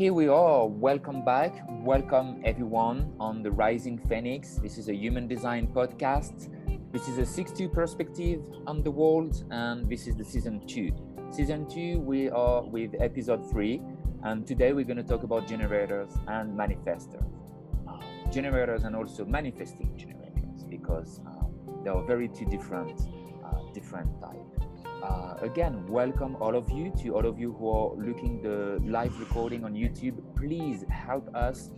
here we are. Welcome back. Welcome everyone on the Rising Phoenix. This is a human design podcast. This is a 6-2 perspective on the world, and this is the season 2. Season 2, we are with episode 3, and today we're going to talk about generators and manifestors. Generators and also manifesting generators, because they are very two different types. Again, welcome all of you who are looking the live recording on YouTube. Please help us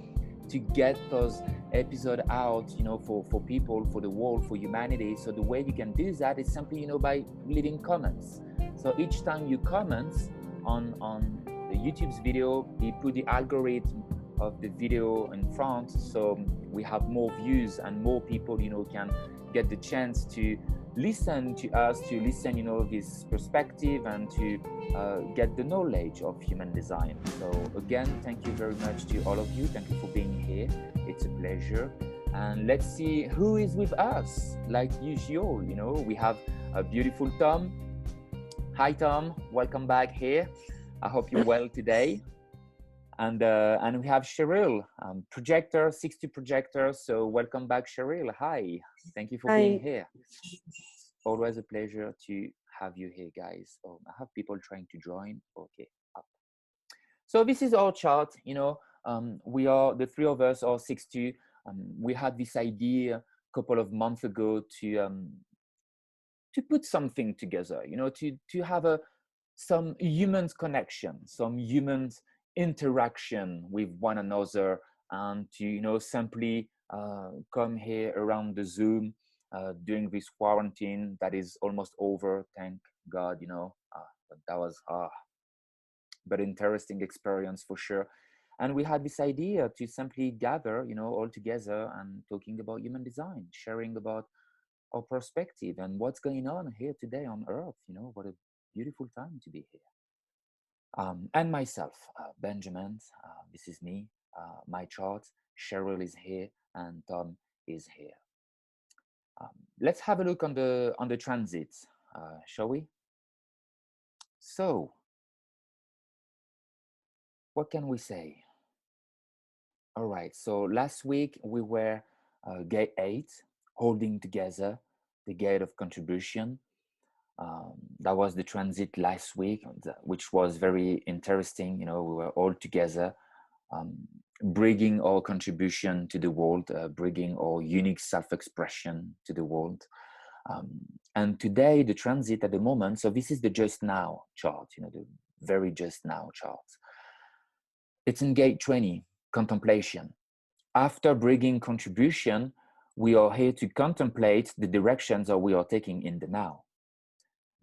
to get those episodes out, for people, for the world, for humanity. So the way you can do that is simply, by leaving comments. So each time you comment on the YouTube's video, we put the algorithm of the video in front, so we have more views and more people, can get the chance to listen to us, to listen, this perspective, and to get the knowledge of human design. So again, thank you very much to all of you. Thank you for being here. It's a pleasure. And let's see who is with us. Like usual, we have a beautiful Tom. Hi, Tom. Welcome back here. I hope you're well today. And we have Cheryl, projector, 6-2 projector. So welcome back, Cheryl. Hi. Thank you for being here. Always a pleasure to have you here, guys. I have people trying to join. Okay, up. So this is our chart. We are, the three of us are 6-2. We had this idea a couple of months ago to put something together. To have some humans connection, some humans interaction with one another, and to simply come here around the Zoom during this quarantine that is almost over, thank God. But that was but interesting experience for sure. And we had this idea to simply gather all together and talking about human design, sharing about our perspective and what's going on here today on Earth. What a beautiful time to be here. And myself, Benjamin, this is me, my chart. Cheryl is here and Tom is here. Let's have a look on the transit, shall we? So, what can we say? All right, so last week we were gate 8, holding together the gate of contribution. That was the transit last week, which was very interesting. We were all together, bringing our contribution to the world, bringing our unique self-expression to the world. And today, the transit at the moment, so this is the just now chart, the very just now chart. It's in gate 20, contemplation. After bringing contribution, we are here to contemplate the directions that we are taking in the now.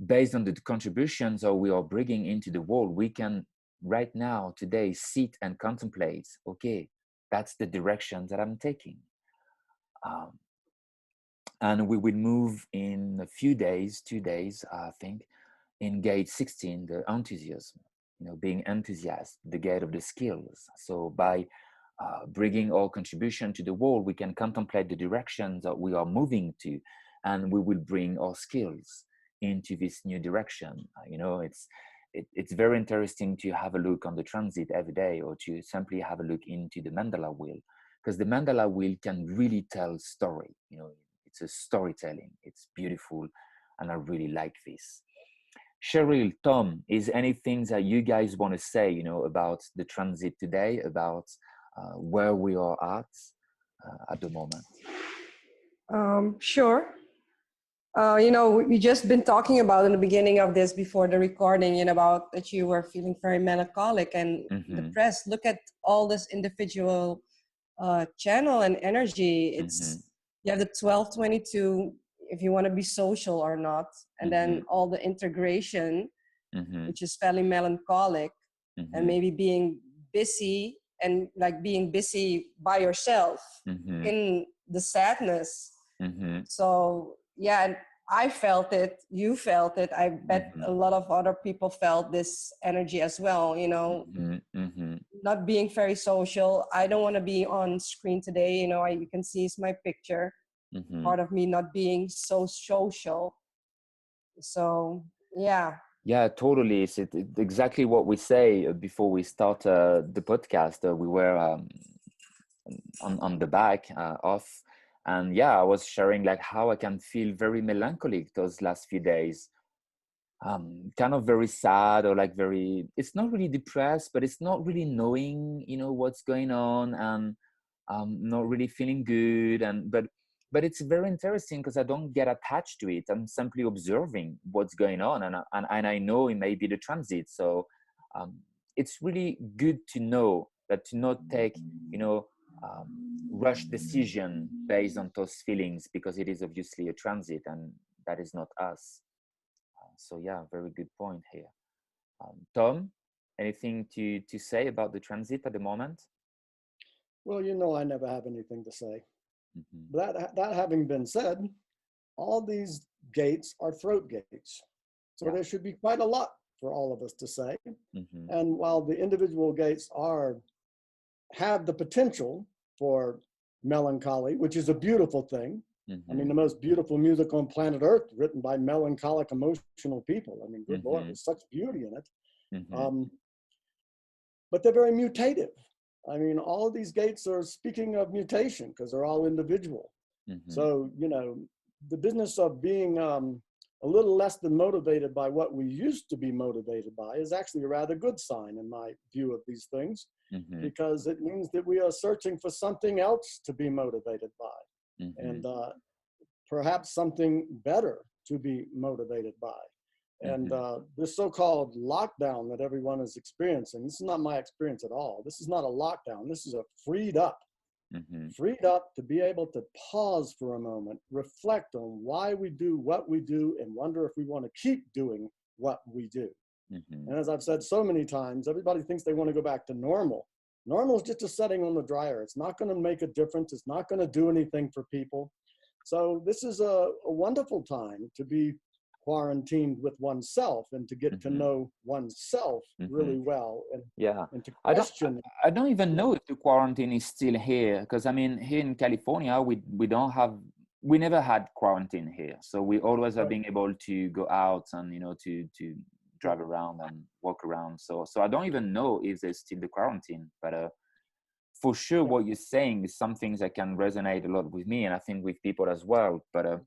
Based on the contributions that we are bringing into the world, we can right now, today, sit and contemplate, okay, that's the direction that I'm taking. And we will move in a few days, 2 days, I think, in gate 16, the enthusiasm, being enthusiastic, the gate of the skills. So by bringing our contribution to the world, we can contemplate the directions that we are moving to, and we will bring our skills into this new direction. It's very interesting to have a look on the transit every day, or to simply have a look into the mandala wheel, because the mandala wheel can really tell story. It's a storytelling. It's beautiful, and I really like this. Cheryl, Tom, is anything that you guys want to say, about the transit today, about where we are at the moment? Sure. We just been talking about in the beginning of this, before the recording, about that you were feeling very melancholic and depressed. Look at all this individual channel and energy. It's you have the 1222, if you want to be social or not, and then all the integration, which is fairly melancholic, and maybe being busy and like being busy by yourself in the sadness. So yeah, and I felt it, you felt it. I bet a lot of other people felt this energy as well, not being very social. I don't want to be on screen today, you can see it's my picture. Part of me not being so social. So yeah, Yeah, totally. It's exactly what we say before we start the podcast. We were on the back off, and yeah, I was sharing like how I can feel very melancholic those last few days. Kind of very sad, or like very, it's not really depressed, but it's not really knowing, what's going on, and not really feeling good. And but it's very interesting because I don't get attached to it. I'm simply observing what's going on, and I know it may be the transit. So um, it's really good to know that, to not take, um, rush decision based on those feelings, because it is obviously a transit, and that is not us. So yeah, very good point here. Tom, anything to say about the transit at the moment? Well, I never have anything to say. Mm-hmm. That having been said, all these gates are throat gates. So Yeah. there should be quite a lot for all of us to say. Mm-hmm. And while the individual gates have the potential for melancholy, which is a beautiful thing. Mm-hmm. I mean, the most beautiful music on planet Earth, written by melancholic, emotional people. I mean, good Lord, there's such beauty in it. Mm-hmm. But they're very mutative. I mean, all of these gates are speaking of mutation because they're all individual. Mm-hmm. So, the business of being a little less than motivated by what we used to be motivated by is actually a rather good sign in my view of these things, Mm-hmm. because it means that we are searching for something else to be motivated by, Mm-hmm. and perhaps something better to be motivated by. And this so-called lockdown that everyone is experiencing, this is not my experience at all. This is not a lockdown. This is a freed up to be able to pause for a moment, reflect on why we do what we do, and wonder if we want to keep doing what we do. Mm-hmm. And as I've said so many times, everybody thinks they want to go back to normal. Normal is just a setting on the dryer. It's not going to make a difference. It's not going to do anything for people. So this is a wonderful time to be quarantined with oneself and to get to know oneself really well, and to question. I don't even know if the quarantine is still here, because I mean, here in California, we don't have, we never had quarantine here, so we always are being able to go out and to drive around and walk around. So I don't even know if there's still the quarantine, but for sure, what you're saying is some things that can resonate a lot with me, and I think with people as well. But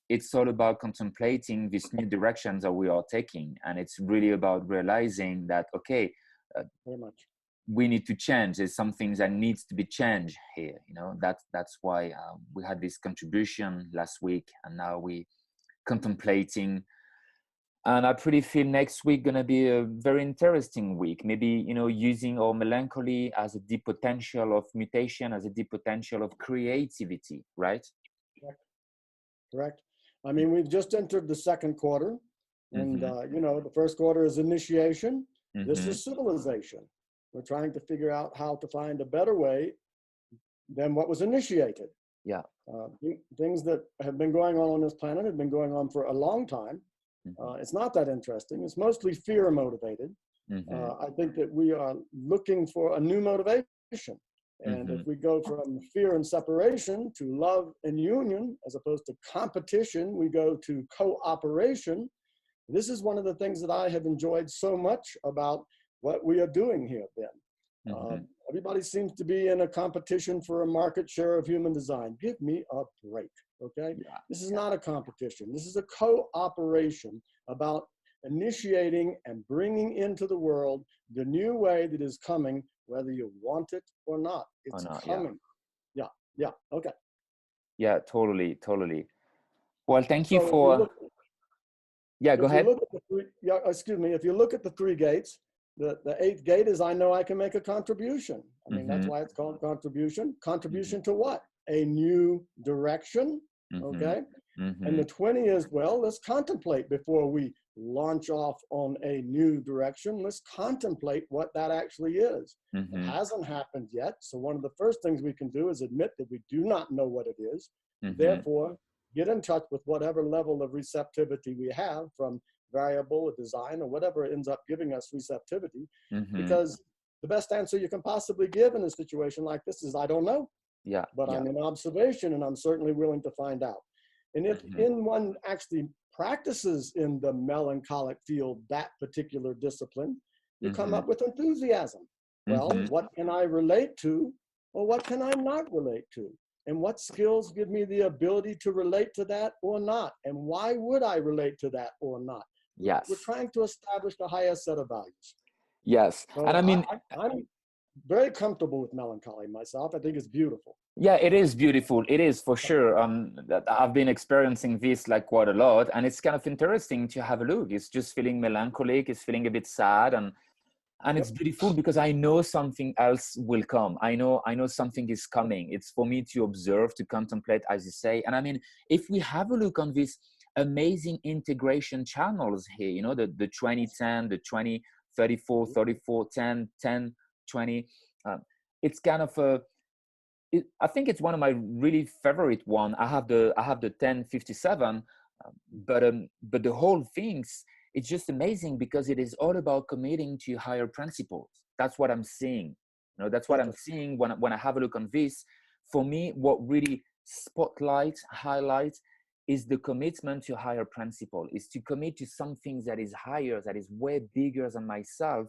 it's all about contemplating these new directions that we are taking, and it's really about realizing that Very much. we need to change. There's some things that needs to be changed here. That's why we had this contribution last week, and now we contemplating. And I pretty feel next week gonna be a very interesting week. Maybe using our melancholy as a deep potential of mutation, as a deep potential of creativity, right? Correct. I mean, we've just entered the second quarter, and the first quarter is initiation. This is civilization. We're trying to figure out how to find a better way than what was initiated. Yeah. Things that have been going on this planet have been going on for a long time. It's not that interesting. It's mostly fear motivated. I think that we are looking for a new motivation. And if we go from fear and separation to love and union, as opposed to competition, we go to cooperation. This is one of the things that I have enjoyed so much about what we are doing here, Ben. Everybody seems to be in a competition for a market share of human design. Give me a break, okay? Yeah. This is not a competition. This is a cooperation about initiating and bringing into the world the new way that is coming, whether you want it or not. It's coming. Yeah. Okay. Yeah, totally. Well, thank you for. Go ahead. If you look at the three gates, the eighth gate is, I know I can make a contribution. I mean, that's why it's called contribution. Contribution to what? A new direction. Okay. And the 20 is, well, let's contemplate before we launch off on a new direction. Let's contemplate what that actually is. It hasn't happened yet. So one of the first things we can do is admit that we do not know what it is. Therefore, get in touch with whatever level of receptivity we have, from variable or design or whatever ends up giving us receptivity. Because the best answer you can possibly give in a situation like this is, I don't know. But I'm in observation, and I'm certainly willing to find out. And if in one actually practices in the melancholic field, that particular discipline, you come up with enthusiasm. Well, what can I relate to, or what can I not relate to? And what skills give me the ability to relate to that or not? And why would I relate to that or not? Yes. We're trying to establish the highest set of values. Yes. So and I mean, I'm very comfortable with melancholy myself. I think it's beautiful. Yeah, it is beautiful. It is for sure. I've been experiencing this like quite a lot, and it's kind of interesting to have a look. It's just feeling melancholic. It's feeling a bit sad, and it's beautiful because I know something else will come. I know something is coming. It's for me to observe, to contemplate, as you say. And I mean, if we have a look on these amazing integration channels here, you know, the 2010, the 20, 34, 34, 10, 10, 20. It's kind of I think it's one of my really favorite one. I have the 1057, but the whole things, it's just amazing because it is all about committing to higher principles. That's what I'm seeing. You know, that's what I'm seeing when I have a look on this. For me, what really highlights is the commitment to higher principle, is to commit to something that is higher, that is way bigger than myself,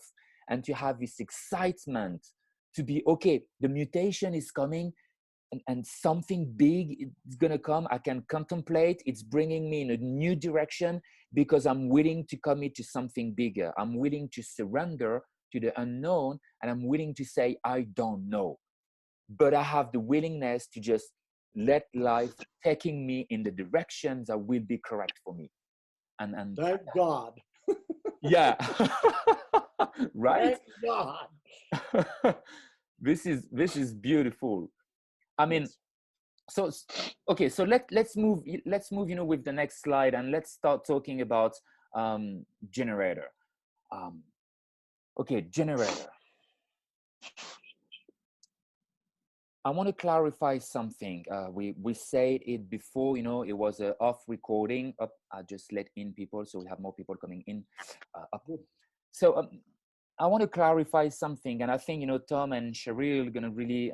and to have this excitement to be, okay, the mutation is coming, and something big is going to come. I can contemplate. It's bringing me in a new direction because I'm willing to commit to something bigger. I'm willing to surrender to the unknown, and I'm willing to say, I don't know. But I have the willingness to just let life taking me in the directions that will be correct for me. And thank God. Yeah. Right? Thank God. This is beautiful. I mean, so okay, so let's move, you know, with the next slide, and let's start talking about generator. Okay, generator. I want to clarify something. We said it before, you know, it was a off recording. I just let in people, so we have more people coming in. So I want to clarify something, and I think, you know, Tom and Cheryl are gonna really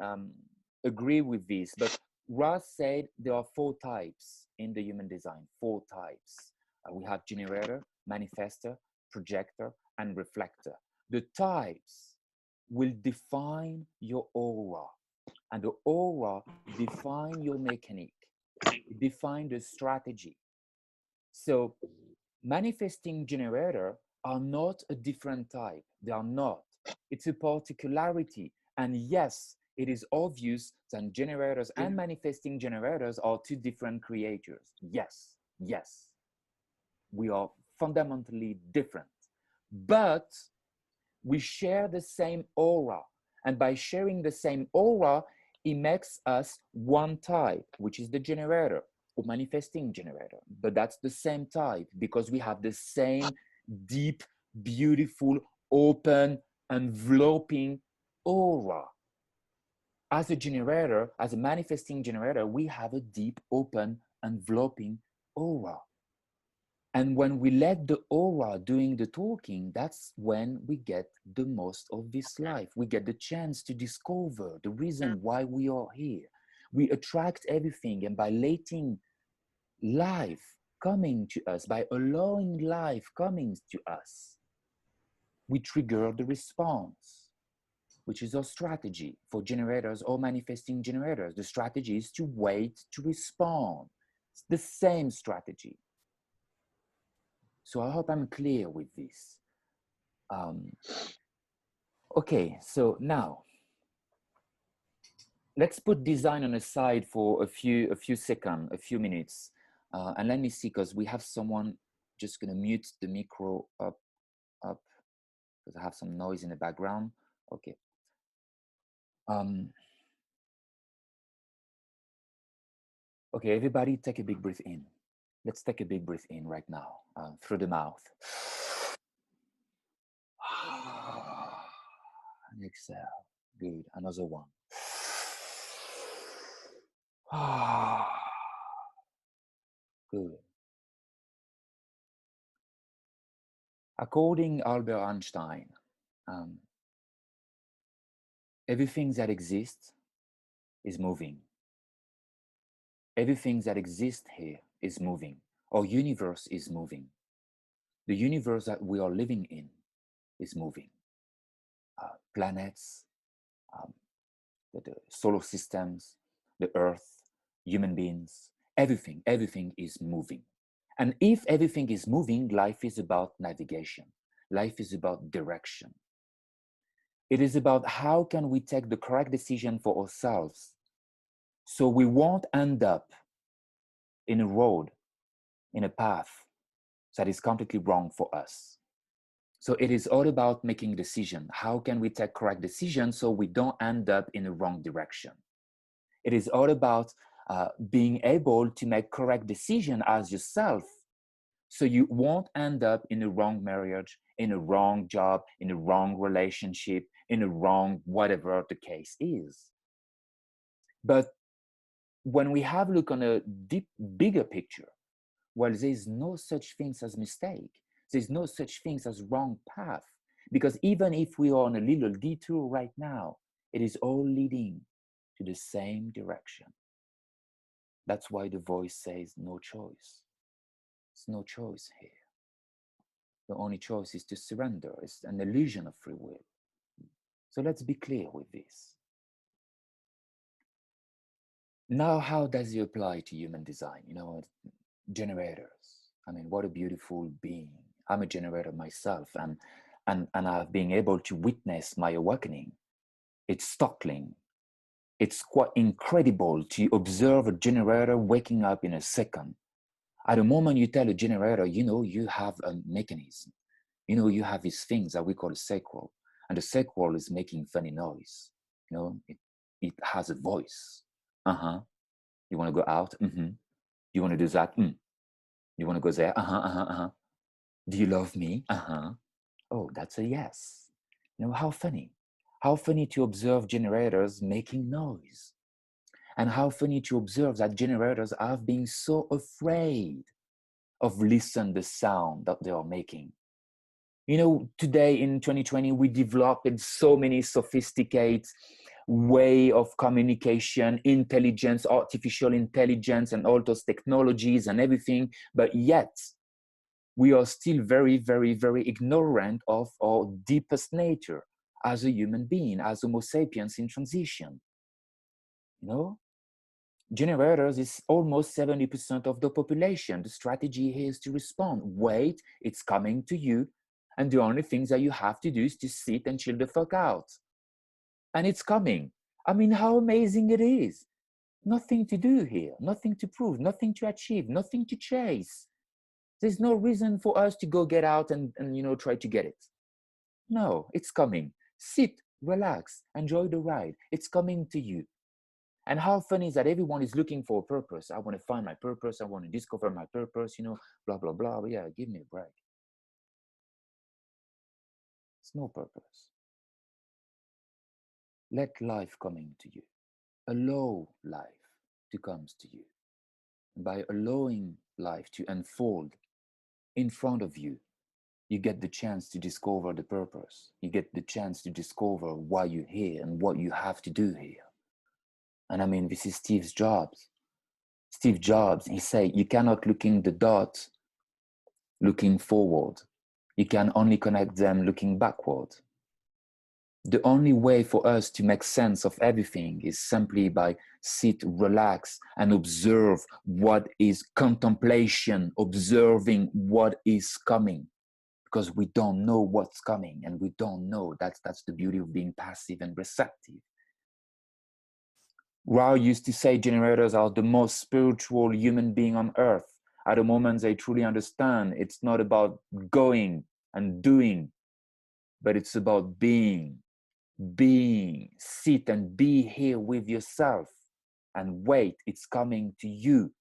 agree with this. But Ross said there are 4 types in the human design. 4 types. We have generator, manifestor, projector, and reflector. The types will define your aura, and the aura define your mechanic, define the strategy. So manifesting generator are not a different type. They are not. It's a particularity. And yes, it is obvious that generators and manifesting generators are 2 different creators. Yes, yes. We are fundamentally different. But we share the same aura. And by sharing the same aura, it makes us one type, which is the generator or manifesting generator. But that's the same type because we have the same deep, beautiful, open, enveloping aura. As a generator, as a manifesting generator, we have a deep, open, enveloping aura. And when we let the aura doing the talking, that's when we get the most of this life. We get the chance to discover the reason why we are here. We attract everything, and by letting life coming to us, by allowing life coming to us, we trigger the response, which is our strategy for generators or manifesting generators. The strategy is to wait to respond. It's the same strategy. So I hope I'm clear with this. Okay, so now let's put design on the side for a few seconds, a few minutes, and let me see, because we have someone just gonna mute the micro up, because I have some noise in the background. Okay. Okay, everybody, take a big breath in. Let's take a big breath in right now through the mouth. And exhale. Good. Another one. Good. According Albert Einstein, everything that exists is moving. Everything that exists here is moving. Our universe is moving. The universe that we are living in is moving. Planets, um, the solar systems, the earth, human beings, everything is moving. And if everything is moving, life is about navigation. Life is about direction. It is about how can we take the correct decision for ourselves so we won't end up in a road, in a path that is completely wrong for us. So it is all about making a decision. How can we take correct decisions so we don't end up in the wrong direction? It is all about being able to make correct decision as yourself so you won't end up in a wrong marriage, in a wrong job, in a wrong relationship, in a wrong whatever the case is. But when we have a look on a deep, bigger picture, well, there's no such things as mistake. There's no such things as wrong path. Because even if we are on a little detour right now, it is all leading to the same direction. That's why the voice says no choice. There's no choice here. The only choice is to surrender. It's an illusion of free will. So let's be clear with this. Now, how does it apply to human design? You know, generators. I mean, what a beautiful being. I'm a generator myself, and I've been able to witness my awakening. It's startling. It's quite incredible to observe a generator waking up in a second. At the moment you tell a generator, you know, you have a mechanism. You know, you have these things that we call a sacral, and the sacral is making funny noise. You know, it has a voice. You want to go out? You want to do that? You want to go there? Do you love me? Oh, that's a yes. You know, how funny. How funny to observe generators making noise. And how funny to observe that generators have been so afraid of listen the sound that they are making. You know, today in 2020, we developed so many sophisticated way of communication, intelligence, artificial intelligence, and all those technologies and everything. But yet, we are still very, very, very ignorant of our deepest nature as a human being, as Homo sapiens in transition. You know, generators is almost 70% of the population. The strategy here is to respond. Wait, it's coming to you. And the only things that you have to do is to sit and chill the fuck out. And it's coming. I mean, how amazing it is. Nothing to do here, nothing to prove, nothing to achieve, nothing to chase. There's no reason for us to go get out and you know, try to get it. No, it's coming. Sit, relax, enjoy the ride. It's coming to you. And how funny is that everyone is looking for a purpose. I want to find my purpose. I want to discover my purpose, you know, blah, blah, blah. But yeah, give me a break. It's no purpose. Let life coming to you. Allow life to come to you. And by allowing life to unfold in front of you, you get the chance to discover the purpose. You get the chance to discover why you're here and what you have to do here. And I mean, this is Steve Jobs. Steve Jobs, he said, you cannot look in the dots looking forward. You can only connect them looking backward. The only way for us to make sense of everything is simply by sit, relax, and observe what is contemplation, observing what is coming. Because we don't know what's coming, and we don't know. That's the beauty of being passive and receptive. Rao used to say generators are the most spiritual human being on earth. At the moment they truly understand it's not about going and doing, but it's about being. Sit and be here with yourself and wait, it's coming to you.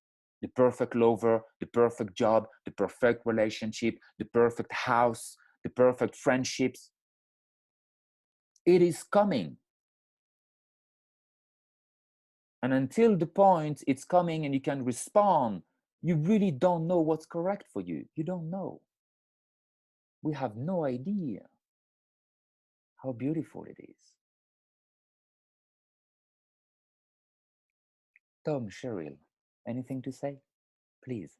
The perfect lover, the perfect job, the perfect relationship, the perfect house, the perfect friendships. It is coming. And until the point it's coming and you can respond, you really don't know what's correct for you. You don't know. We have no idea how beautiful it is. Tom, Cheryl, anything to say? Please.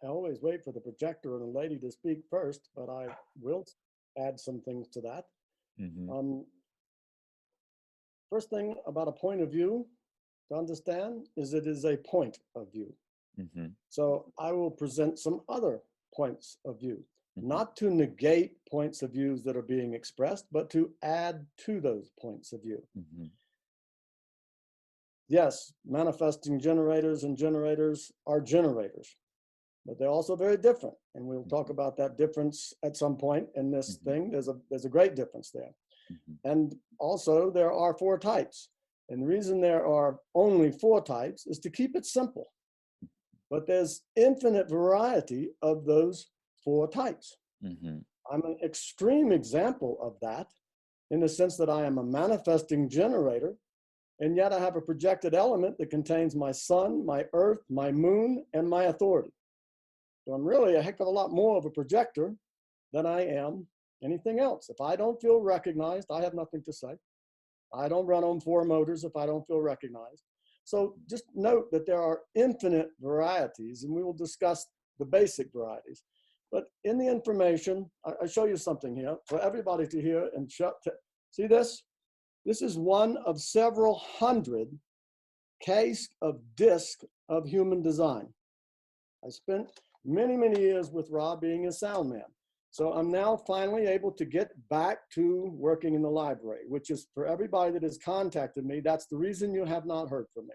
I always wait for the projector and the lady to speak first, but I will add some things to that. First thing about a point of view to understand is it is a point of view. So I will present some other points of view, not to negate points of views that are being expressed, but to add to those points of view. Yes, manifesting generators and generators are generators, but they're also very different. And we'll talk about that difference at some point in this thing. There's a great difference there. And also there are 4 types. And the reason there are only 4 types is to keep it simple. But there's infinite variety of those 4 types. I'm an extreme example of that in the sense that I am a manifesting generator, and yet I have a projected element that contains my sun, my earth, my moon, and my authority. So I'm really a heck of a lot more of a projector than I am anything else. If I don't feel recognized, I have nothing to say. I don't run on 4 motors if I don't feel recognized. So just note that there are infinite varieties, and we will discuss the basic varieties. But in the information, I show you something here for everybody to hear and see this? This is one of several hundred case of disc of human design. I spent many, many years with Rob being a sound man. So I'm now finally able to get back to working in the library, which is for everybody that has contacted me. That's the reason you have not heard from me.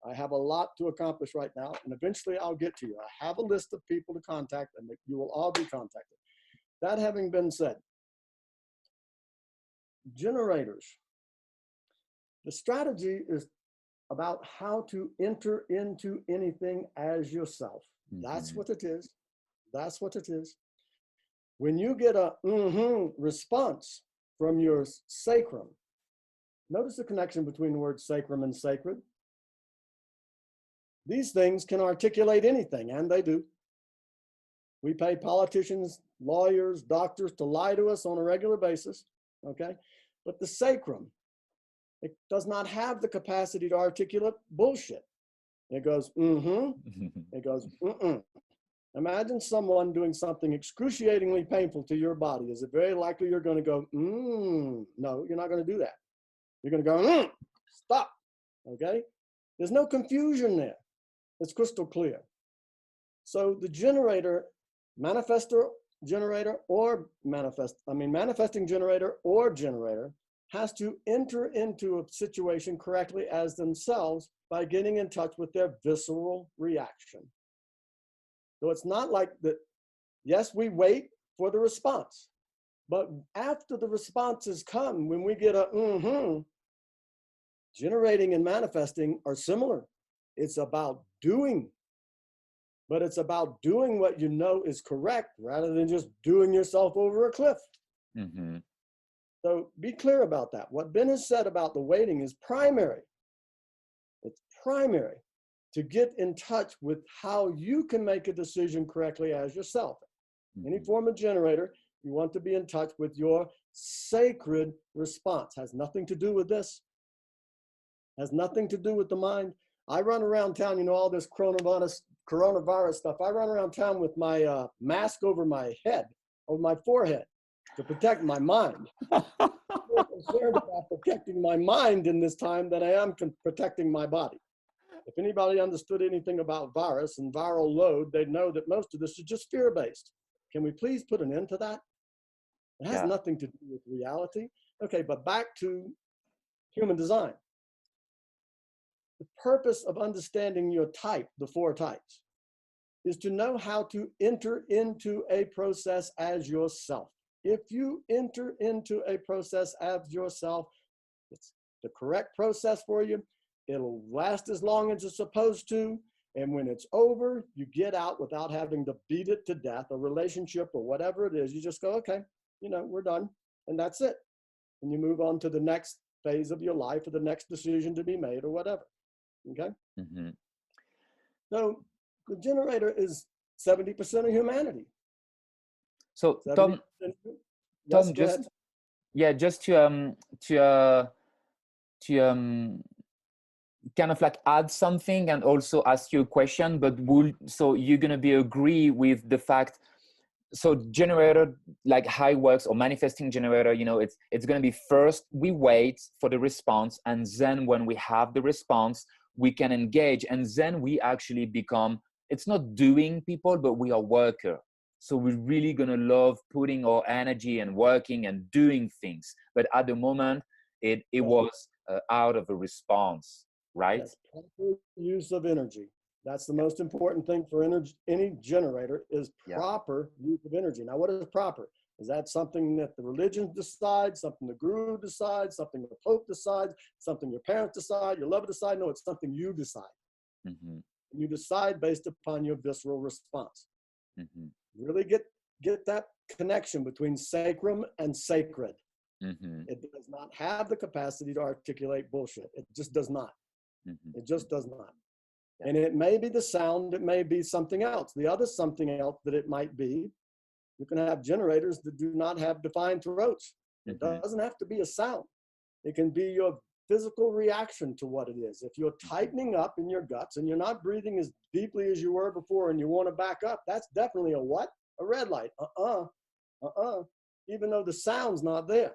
I have a lot to accomplish right now, and eventually I'll get to you. I have a list of people to contact, and you will all be contacted. That having been said, generators. The strategy is about how to enter into anything as yourself. That's what it is. That's what it is. When you get a response from your sacrum, notice the connection between the word sacrum and sacred. These things can articulate anything, and they do. We pay politicians, lawyers, doctors to lie to us on a regular basis, okay? But the sacrum, it does not have the capacity to articulate bullshit. It goes, it goes, Imagine someone doing something excruciatingly painful to your body. Is it very likely you're going to go, No, you're not going to do that. You're going to go, stop, okay? There's no confusion there. It's crystal clear. So the generator, manifesting generator or generator has to enter into a situation correctly as themselves by getting in touch with their visceral reaction. So it's not like that, yes, we wait for the response, but after the responses come, when we get a generating and manifesting are similar. It's about doing, but it's about doing what you know is correct rather than just doing yourself over a cliff. So be clear about that. What Ben has said about the waiting is primary. It's primary to get in touch with how you can make a decision correctly as yourself. Any form of generator, you want to be in touch with your sacred response. Has nothing to do with this. Has nothing to do with the mind. I run around town, you know, all this coronavirus stuff. I run around town with my mask over my head, over my forehead, to protect my mind. I'm more concerned about protecting my mind in this time than I am protecting my body. If anybody understood anything about virus and viral load, they'd know that most of this is just fear-based. Can we please put an end to that? It has nothing to do with reality. Okay, but back to human design. The purpose of understanding your type, the 4 types, is to know how to enter into a process as yourself. If you enter into a process as yourself, it's the correct process for you. It'll last as long as it's supposed to. And when it's over, you get out without having to beat it to death, a relationship or whatever it is. You just go, okay, you know, we're done. And that's it. And you move on to the next phase of your life or the next decision to be made or whatever. Okay? So the generator is 70% of humanity. So Tom, just to kind of like add something and also ask you a question, but so you're going to be agree with the fact, so generator, like how it works, or manifesting generator, you know, it's going to be first we wait for the response, and then when we have the response we can engage, and then we actually become, it's not doing people, but we are worker. So we're really going to love putting our energy and working and doing things, but at the moment it was out of a response, right? Yes, proper use of energy. That's the most important thing for energy, any generator, is proper use of energy. Now, what is proper? Is that something that the religion decides, something the guru decides, something the Pope decides, something your parents decide, your lover decide? No, it's something you decide. Mm-hmm. You decide based upon your visceral response. Mm-hmm. Really get that connection between sacrum and sacred. Mm-hmm. It does not have the capacity to articulate bullshit. It just does not. Mm-hmm. It just does not. Yeah. And it may be the sound, it may be something else. The other something else that it might be, you can have generators that do not have defined throats. It doesn't have to be a sound. It can be your physical reaction to what it is. If you're tightening up in your guts and you're not breathing as deeply as you were before and you want to back up, that's definitely a what? A red light. Even though the sound's not there.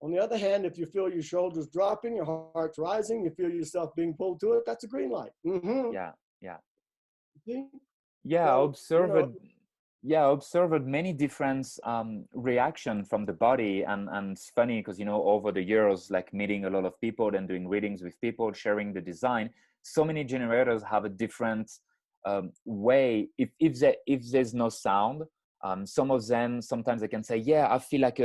On the other hand, if you feel your shoulders dropping, your heart's rising, you feel yourself being pulled to it, that's a green light. Mm-hmm. Yeah, yeah. See? Yeah, So, I observed. Yeah, I observed many different reaction from the body, and it's funny because, you know, over the years, like meeting a lot of people and doing readings with people, sharing the design, so many generators have a different way. If there's no sound, some of them sometimes they can say, yeah, I feel like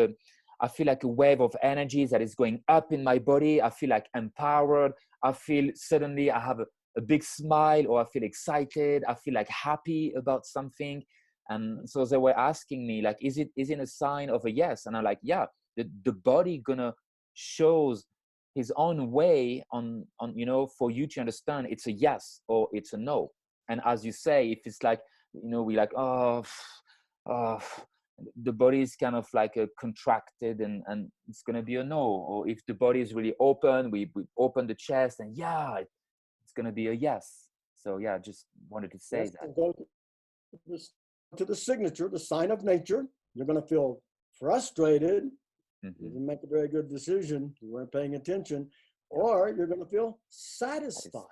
a wave of energy that is going up in my body. I feel like empowered. I feel suddenly I have a big smile, or I feel excited. I feel like happy about something. And so they were asking me, like, is it a sign of a yes? And I'm like, yeah, the body gonna shows his own way on, you know, for you to understand it's a yes or it's a no. And as you say, if it's like, you know, we like, oh, the body is kind of like contracted, and it's gonna be a no. Or if the body is really open, we open the chest, and yeah, it's gonna be a yes. So yeah, just wanted to say that. Go to the signature, the sign of nature. You're going to feel frustrated. Mm-hmm. You didn't make a very good decision. You weren't paying attention. Or you're going to feel satisfied.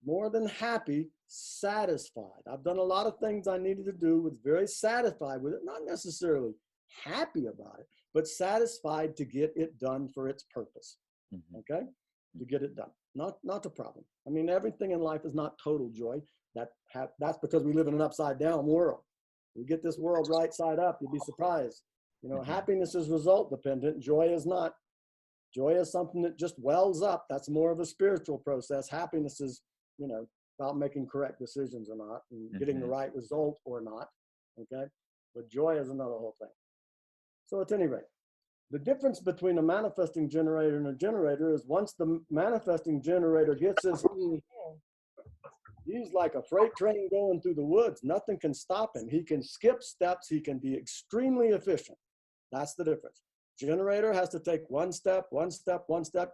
More than happy, satisfied. I've done a lot of things I needed to do, was very satisfied with it, not necessarily happy about it, but satisfied to get it done for its purpose. Mm-hmm. Okay? To get it done. Not a problem. I mean, everything in life is not total joy. That's because we live in an upside down world. We get this world right side up, you'd be surprised. You know, happiness is result dependent. Joy is not. Joy is something that just wells up. That's more of a spiritual process. Happiness is, you know, about making correct decisions or not, and getting the right result or not. Okay? But joy is another whole thing. So at any rate, the difference between a manifesting generator and a generator is once the manifesting generator gets his, he's like a freight train going through the woods. Nothing can stop him. He can skip steps. He can be extremely efficient. That's the difference. Generator has to take one step,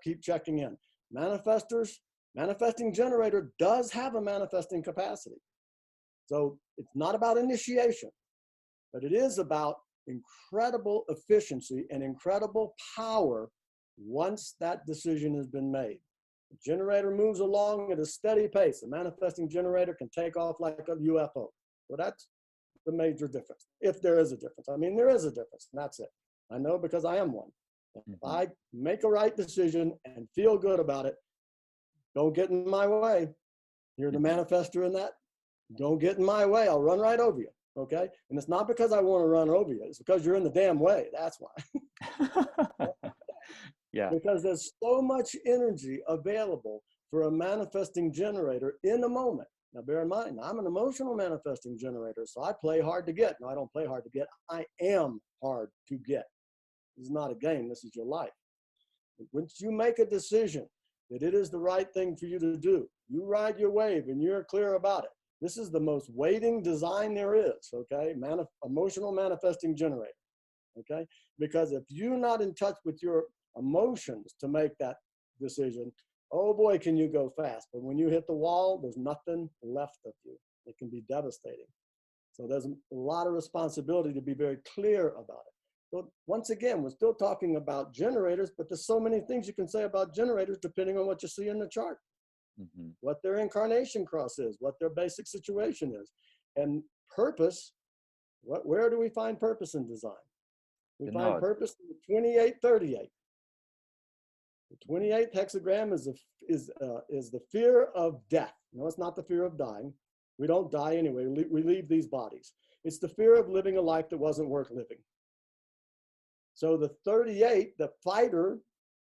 keep checking in. Manifesting generator does have a manifesting capacity. So it's not about initiation, but it is about incredible efficiency and incredible power once that decision has been made. The generator moves along at a steady pace. A manifesting generator can take off like a UFO. Well, that's the major difference, if there is a difference. I mean, there is a difference, and that's it. I know because I am one. If I make a right decision and feel good about it, don't get in my way. You're the manifestor in that. Don't get in my way. I'll run right over you. Okay? And it's not because I want to run over you. It's because you're in the damn way. That's why. Yeah. Because there's so much energy available for a manifesting generator in a moment. Now, bear in mind, I'm an emotional manifesting generator, so I play hard to get. No, I don't play hard to get. I am hard to get. This is not a game. This is your life. But once you make a decision that it is the right thing for you to do, you ride your wave and you're clear about it. This is the most waiting design there is, okay? Emotional manifesting generator, okay? Because if you're not in touch with your emotions to make that decision, oh boy, can you go fast. But when you hit the wall, there's nothing left of you. It can be devastating. So there's a lot of responsibility to be very clear about it. So once again, we're still talking about generators, but there's so many things you can say about generators depending on what you see in the chart. What their incarnation cross is, what their basic situation is. And purpose, where do we find purpose in design? We find purpose in the 2838. The 28th hexagram is the fear of death. No, it's not the fear of dying. We don't die anyway. We leave these bodies. It's the fear of living a life that wasn't worth living. So the 38, the fighter,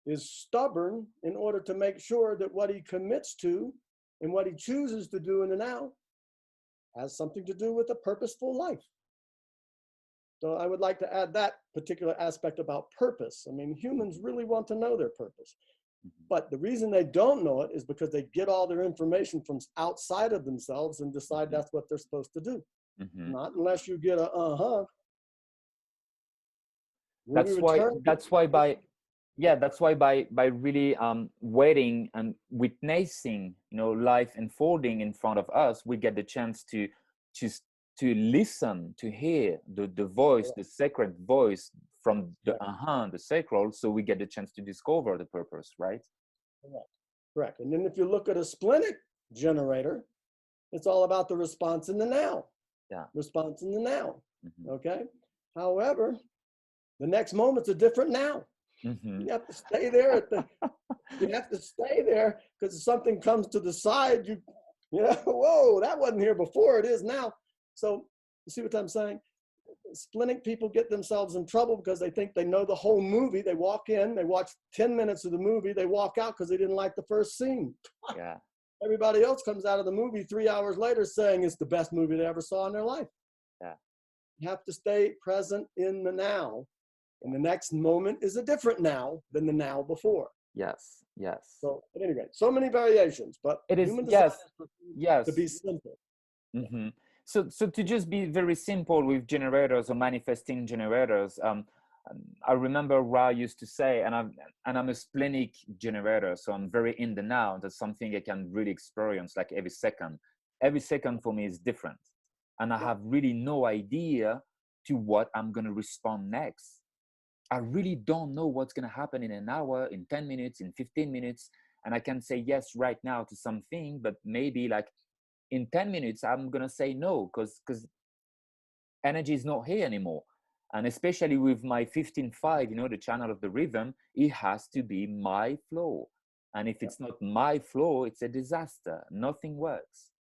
is stubborn in order to make sure that what he commits to and what he chooses to do in the now has something to do with a purposeful life. So I would like to add that particular aspect about purpose. I mean, humans really want to know their purpose. But the reason they don't know it is because they get all their information from outside of themselves and decide that's what they're supposed to do. Not unless you get a That's why by really waiting and witnessing, you know, life unfolding in front of us, we get the chance to listen, to hear the voice, the sacred voice from the sacral, so we get the chance to discover the purpose, right? Correct. And then if you look at a splenic generator, it's all about the response in the now. Response in the now. Okay. However, the next moment's a different now. You have to stay there you have to stay there, because if something comes to the side, you know, whoa, that wasn't here before, it is now. So you see what I'm saying? Splenic people get themselves in trouble because they think they know the whole movie. They walk in, they watch 10 minutes of the movie, they walk out because they didn't like the first scene. Everybody else comes out of the movie 3 hours later saying it's the best movie they ever saw in their life. You have to stay present in the now. And the next moment is a different now than the now before. Yes. So at any rate, so many variations, but it is to be simple. So to just be very simple with generators or manifesting generators, I remember Ra used to say, and I'm a splenic generator, so I'm very in the now. That's something I can really experience like every second. Every second for me is different, and I have really no idea to what I'm gonna respond next. I really don't know what's going to happen in an hour, in 10 minutes, in 15 minutes. And I can say yes right now to something, but maybe like in 10 minutes, I'm going to say no, because energy is not here anymore. And especially with my 15.5, you know, the channel of the rhythm, it has to be my flow. And if it's not my flow, it's a disaster. Nothing works.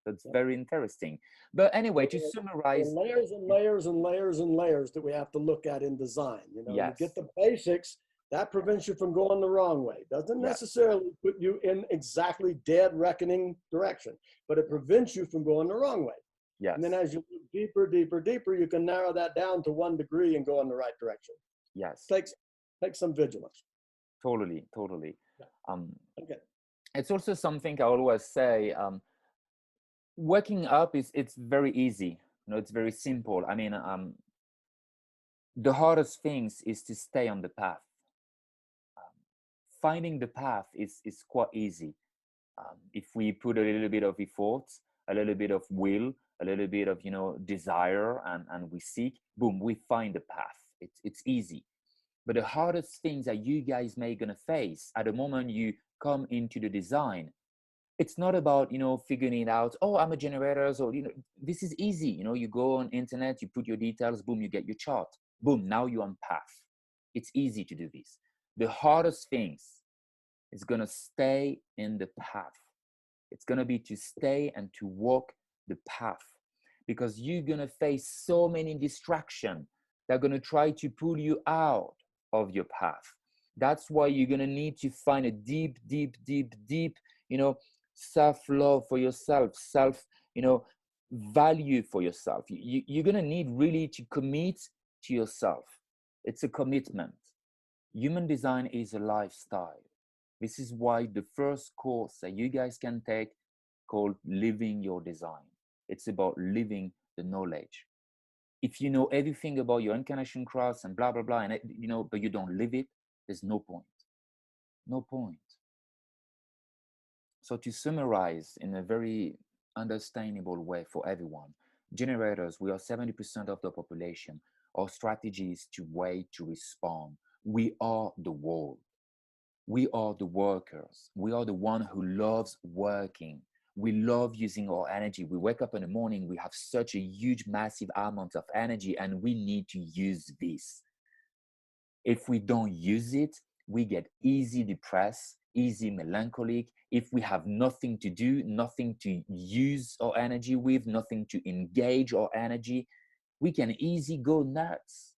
That's very interesting. But anyway, to summarize, layers and layers and layers and layers that we have to look at in design. You know, you get the basics, that prevents you from going the wrong way. Doesn't necessarily put you in exactly dead reckoning direction, but it prevents you from going the wrong way. And then as you look deeper, deeper, deeper, you can narrow that down to 1 degree and go in the right direction. Takes some vigilance. Totally. It's also something I always say, waking up it's very easy, you know, it's very simple. I mean, the hardest things is to stay on the path. Finding the path is quite easy. If we put a little bit of effort, a little bit of will, a little bit of, you know, desire, and we seek, boom, we find the path. It's easy. But the hardest things that you guys may gonna face at the moment you come into the design, it's not about, you know, figuring it out. Oh, I'm a generator, so, you know, this is easy. You know, you go on internet, you put your details, boom, you get your chart. Boom, now you're on path. It's easy to do this. The hardest things is gonna stay in the path. It's gonna be to stay and to walk the path, because you're gonna face so many distractions that are gonna try to pull you out of your path. That's why you're gonna need to find a deep, you know, self-love for yourself, you know, value for yourself. You're gonna need really to commit to yourself. It's a commitment. Human design is a lifestyle. This is why the first course that you guys can take, called Living Your Design, it's about living the knowledge. If you know everything about your incarnation cross and blah blah blah, and you know, but you don't live it, there's no point. So to summarize in a very understandable way for everyone, generators, we are 70% of the population. Our strategy is to wait to respond. We are the world. We are the workers. We are the one who loves working. We love using our energy. We wake up in the morning, we have such a huge, massive amount of energy, and we need to use this. If we don't use it, we get easy depressed, easy melancholic. If we have nothing to do, nothing to use our energy with, nothing to engage our energy, we can easily go nuts.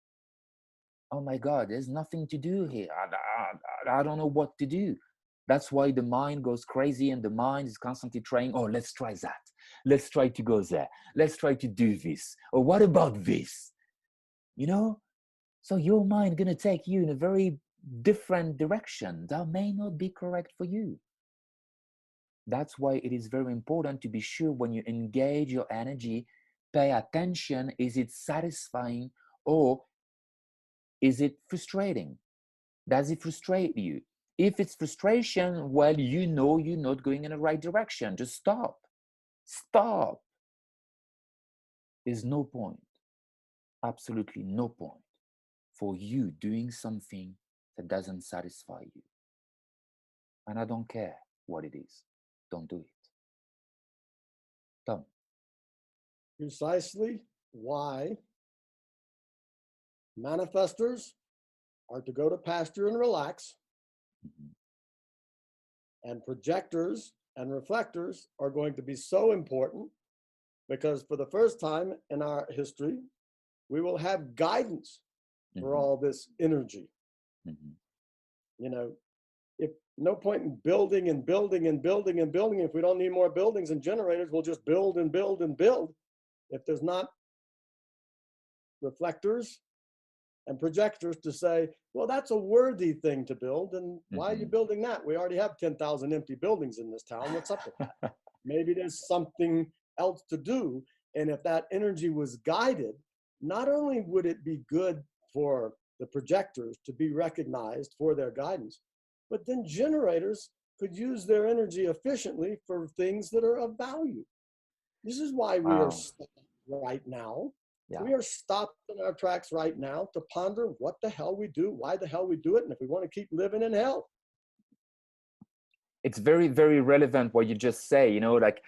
Oh my God, there's nothing to do here. I don't know what to do. That's why the mind goes crazy, and the mind is constantly trying, oh, let's try that. Let's try to go there. Let's try to do this. Or what about this? You know? So your mind gonna take you in a very different direction that may not be correct for you. That's why it is very important to be sure when you engage your energy, pay attention. Is it satisfying or is it frustrating? Does it frustrate you? If it's frustration, well, you know you're not going in the right direction. Just stop. Stop. There's no point, absolutely no point for you doing something that doesn't satisfy you. And I don't care what it is. Don't do it. Tom. Precisely why manifestors are to go to pasture and relax, and projectors and reflectors are going to be so important, because for the first time in our history, we will have guidance for all this energy. You know, if no point in building and building and building and building, if we don't need more buildings and generators, we'll just build and build and build. If there's not reflectors and projectors to say, well, that's a worthy thing to build, and why are you building that? We already have 10,000 empty buildings in this town. What's up with that? Maybe there's something else to do. And if that energy was guided, not only would it be good for the projectors to be recognized for their guidance, but then generators could use their energy efficiently for things that are of value. This is why we are stuck right now. Yeah. We are stopped in our tracks right now to ponder what the hell we do, why the hell we do it, and if we want to keep living in hell. It's very, very relevant what you just say, you know, like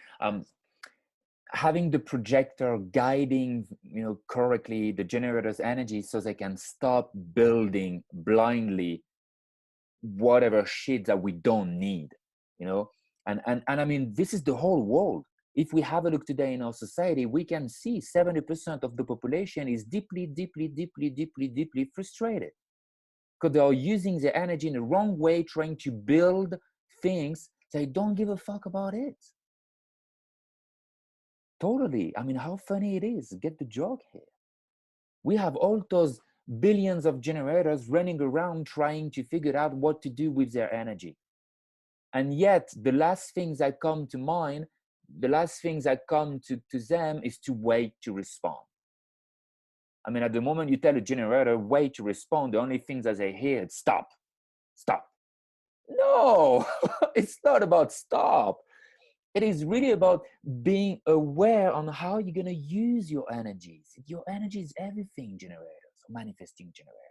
having the projector guiding, you know, correctly the generator's energy so they can stop building blindly whatever shit that we don't need, you know. And I mean, this is the whole world. If we have a look today in our society, we can see 70% of the population is deeply, deeply, deeply, deeply, deeply frustrated because they are using their energy in the wrong way, trying to build things they don't give a fuck about it. Totally. I mean, how funny it is. Get the joke here. We have all those billions of generators running around trying to figure out what to do with their energy. And yet, the last things that come to mind, the last things that come to them is to wait to respond. I mean, at the moment you tell a generator, wait to respond, the only things that they hear is stop, stop. No, it's not about stop. It is really about being aware on how you're going to use your energies. Your energy is everything, generators, manifesting generators.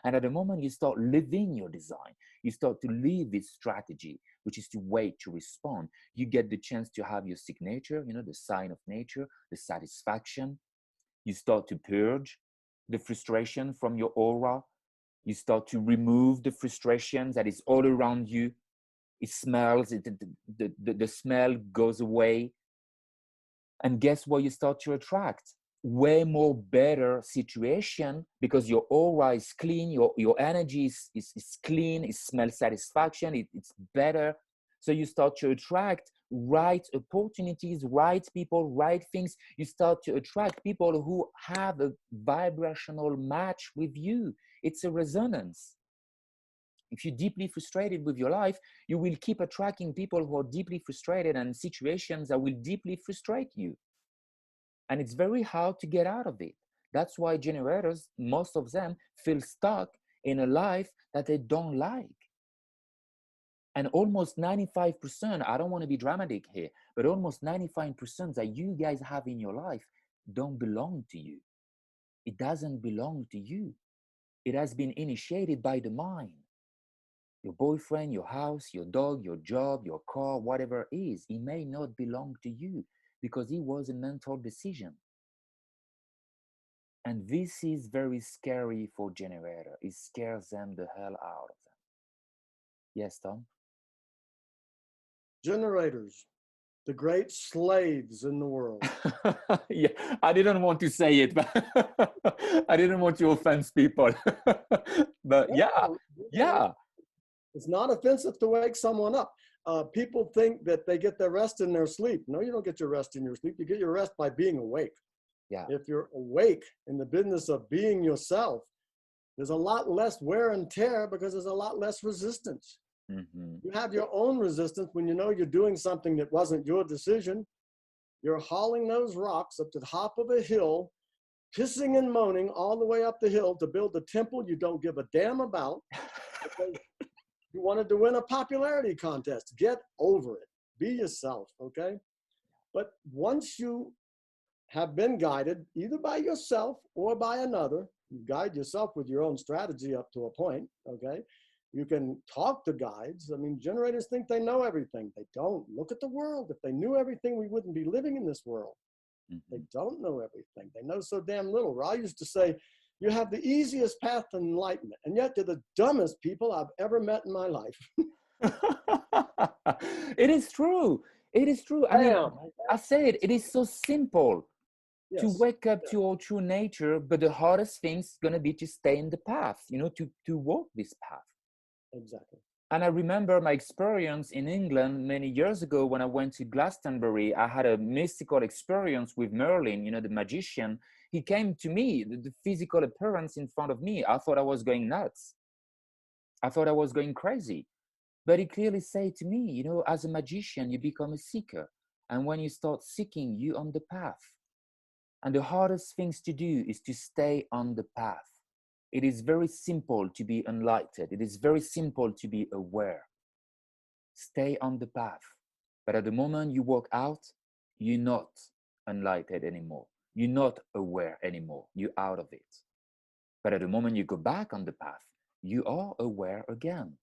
And at the moment you start living your design, you start to live this strategy, which is to wait to respond. You get the chance to have your signature, you know, the sign of nature, the satisfaction. You start to purge the frustration from your aura. You start to remove the frustration that is all around you. It smells, the smell goes away. And guess what you start to attract? Way more better situation because your aura is clean, your energy is clean, it smells satisfaction, it's better. So you start to attract right opportunities, right people, right things. You start to attract people who have a vibrational match with you. It's a resonance. If you're deeply frustrated with your life, you will keep attracting people who are deeply frustrated and situations that will deeply frustrate you. And it's very hard to get out of it. That's why generators, most of them, feel stuck in a life that they don't like. And almost 95%, I don't want to be dramatic here, but almost 95% that you guys have in your life don't belong to you. It doesn't belong to you. It has been initiated by the mind. Your boyfriend, your house, your dog, your job, your car, whatever it is, it may not belong to you because it was a mental decision. And this is very scary for generator. It scares them the hell out of them. Yes, Tom? Generators, the great slaves in the world. Yeah, I didn't want to say it, but I didn't want to offend people. But yeah. It's not offensive to wake someone up. People think that they get their rest in their sleep. No, you don't get your rest in your sleep. You get your rest by being awake. Yeah. If you're awake in the business of being yourself, there's a lot less wear and tear because there's a lot less resistance. Mm-hmm. You have your own resistance when you know you're doing something that wasn't your decision. You're hauling those rocks up to the top of a hill, pissing and moaning all the way up the hill to build a temple you don't give a damn about because you wanted to win a popularity contest. Get over it. Be yourself, okay? But once you have been guided either by yourself or by another, you guide yourself with your own strategy up to a point, okay? You can talk to guides. I mean, generators think they know everything. They don't. Look at the world. If they knew everything, we wouldn't be living in this world. Mm-hmm. They don't know everything. They know so damn little. I used to say, you have the easiest path to enlightenment, and yet they're the dumbest people I've ever met in my life. It is true. It is true. I mean, I said it is so simple to wake up to our true nature, but the hardest thing's gonna be to stay in the path, to walk this path. Exactly. And I remember my experience in England many years ago when I went to Glastonbury. I had a mystical experience with Merlin, the magician. He came to me, the physical appearance in front of me. I thought I was going nuts. I thought I was going crazy. But he clearly said to me, as a magician, you become a seeker. And when you start seeking, you're on the path. And the hardest things to do is to stay on the path. It is very simple to be enlightened. It is very simple to be aware. Stay on the path. But at the moment you walk out, you're not enlightened anymore. You're not aware anymore. You're out of it. But at the moment you go back on the path, you are aware again.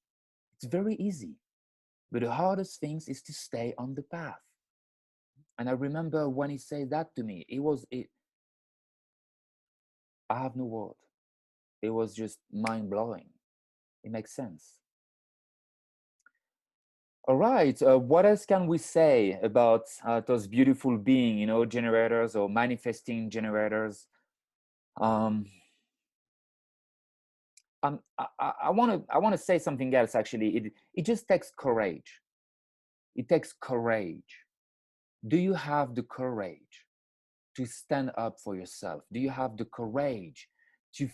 It's very easy. But the hardest thing is to stay on the path. And I remember when he said that to me, I have no word. It was just mind-blowing. It makes sense. All right, what else can we say about those beautiful beings, generators or manifesting generators? I want to say something else. Actually, it just takes courage. It takes courage. Do you have the courage to stand up for yourself? Do you have the courage to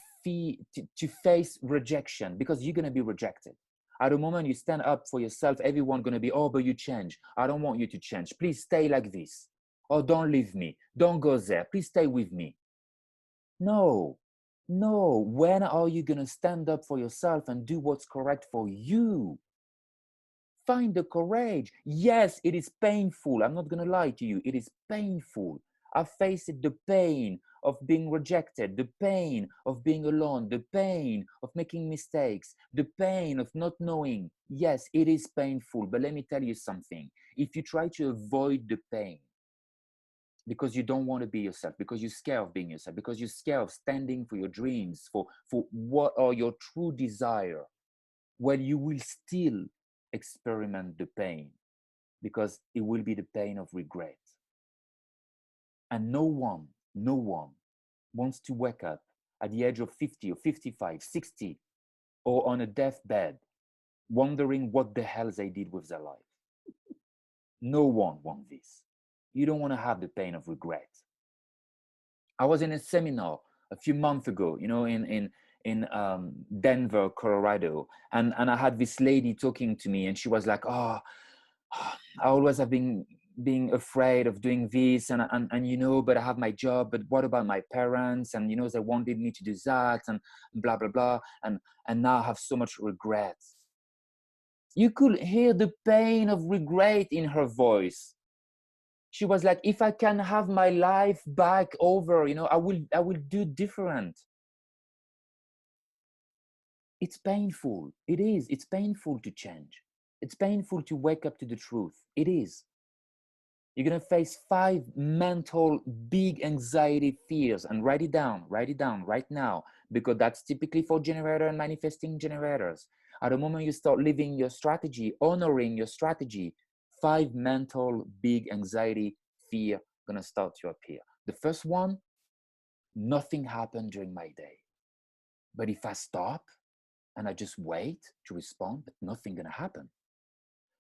face rejection? Because you're going to be rejected. At the moment you stand up for yourself, everyone's going to be, oh, but you change. I don't want you to change. Please stay like this. Or don't leave me. Don't go there. Please stay with me. No. When are you going to stand up for yourself and do what's correct for you? Find the courage. Yes, it is painful. I'm not going to lie to you. It is painful. I faced the pain of being rejected, the pain of being alone, the pain of making mistakes, the pain of not knowing. Yes, it is painful, but let me tell you something. If you try to avoid the pain because you don't want to be yourself, because you're scared of being yourself, because you're scared of standing for your dreams, for what are your true desire, well, you will still experiment the pain because it will be the pain of regret. And no one wants to wake up at the age of 50 or 55, 60, or on a deathbed, wondering what the hell they did with their life. No one wants this. You don't want to have the pain of regret. I was in a seminar a few months ago, in Denver, Colorado, and I had this lady talking to me, and she was like, oh, I always have been being afraid of doing this, and but I have my job, but what about my parents? And they wanted me to do that, and blah blah blah, and now I have so much regret. You could hear the pain of regret in her voice. She was like, if I can have my life back over, you know, I will do different. It's painful. It is. It's painful to change. It's painful to wake up to the truth. It is. You're going to face 5 mental big anxiety fears, and write it down right now, because that's typically for generator and manifesting generators. At the moment you start living your strategy, honoring your strategy, 5 mental big anxiety fear going to start to appear. The first one, nothing happened during my day. But if I stop and I just wait to respond, but nothing going to happen.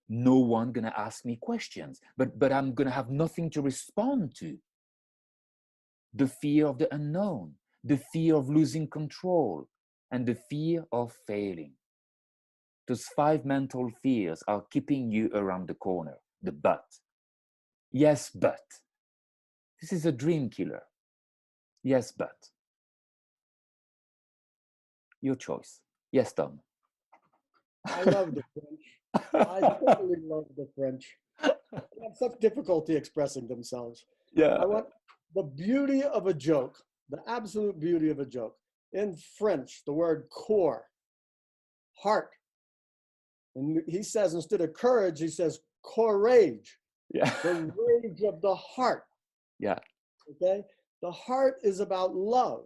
No one gonna ask me questions, but I'm gonna have nothing to respond to. The fear of the unknown, the fear of losing control, and the fear of failing. Those 5 mental fears are keeping you around the corner. The but. Yes, but. This is a dream killer. Yes, but. Your choice. Yes, Tom. I love the French. I totally love the French. They have such difficulty expressing themselves. Yeah. I want the beauty of a joke, the absolute beauty of a joke. In French, the word core, heart. And he says, instead of courage, he says courage. Yeah. The rage of the heart. Yeah. Okay? The heart is about love.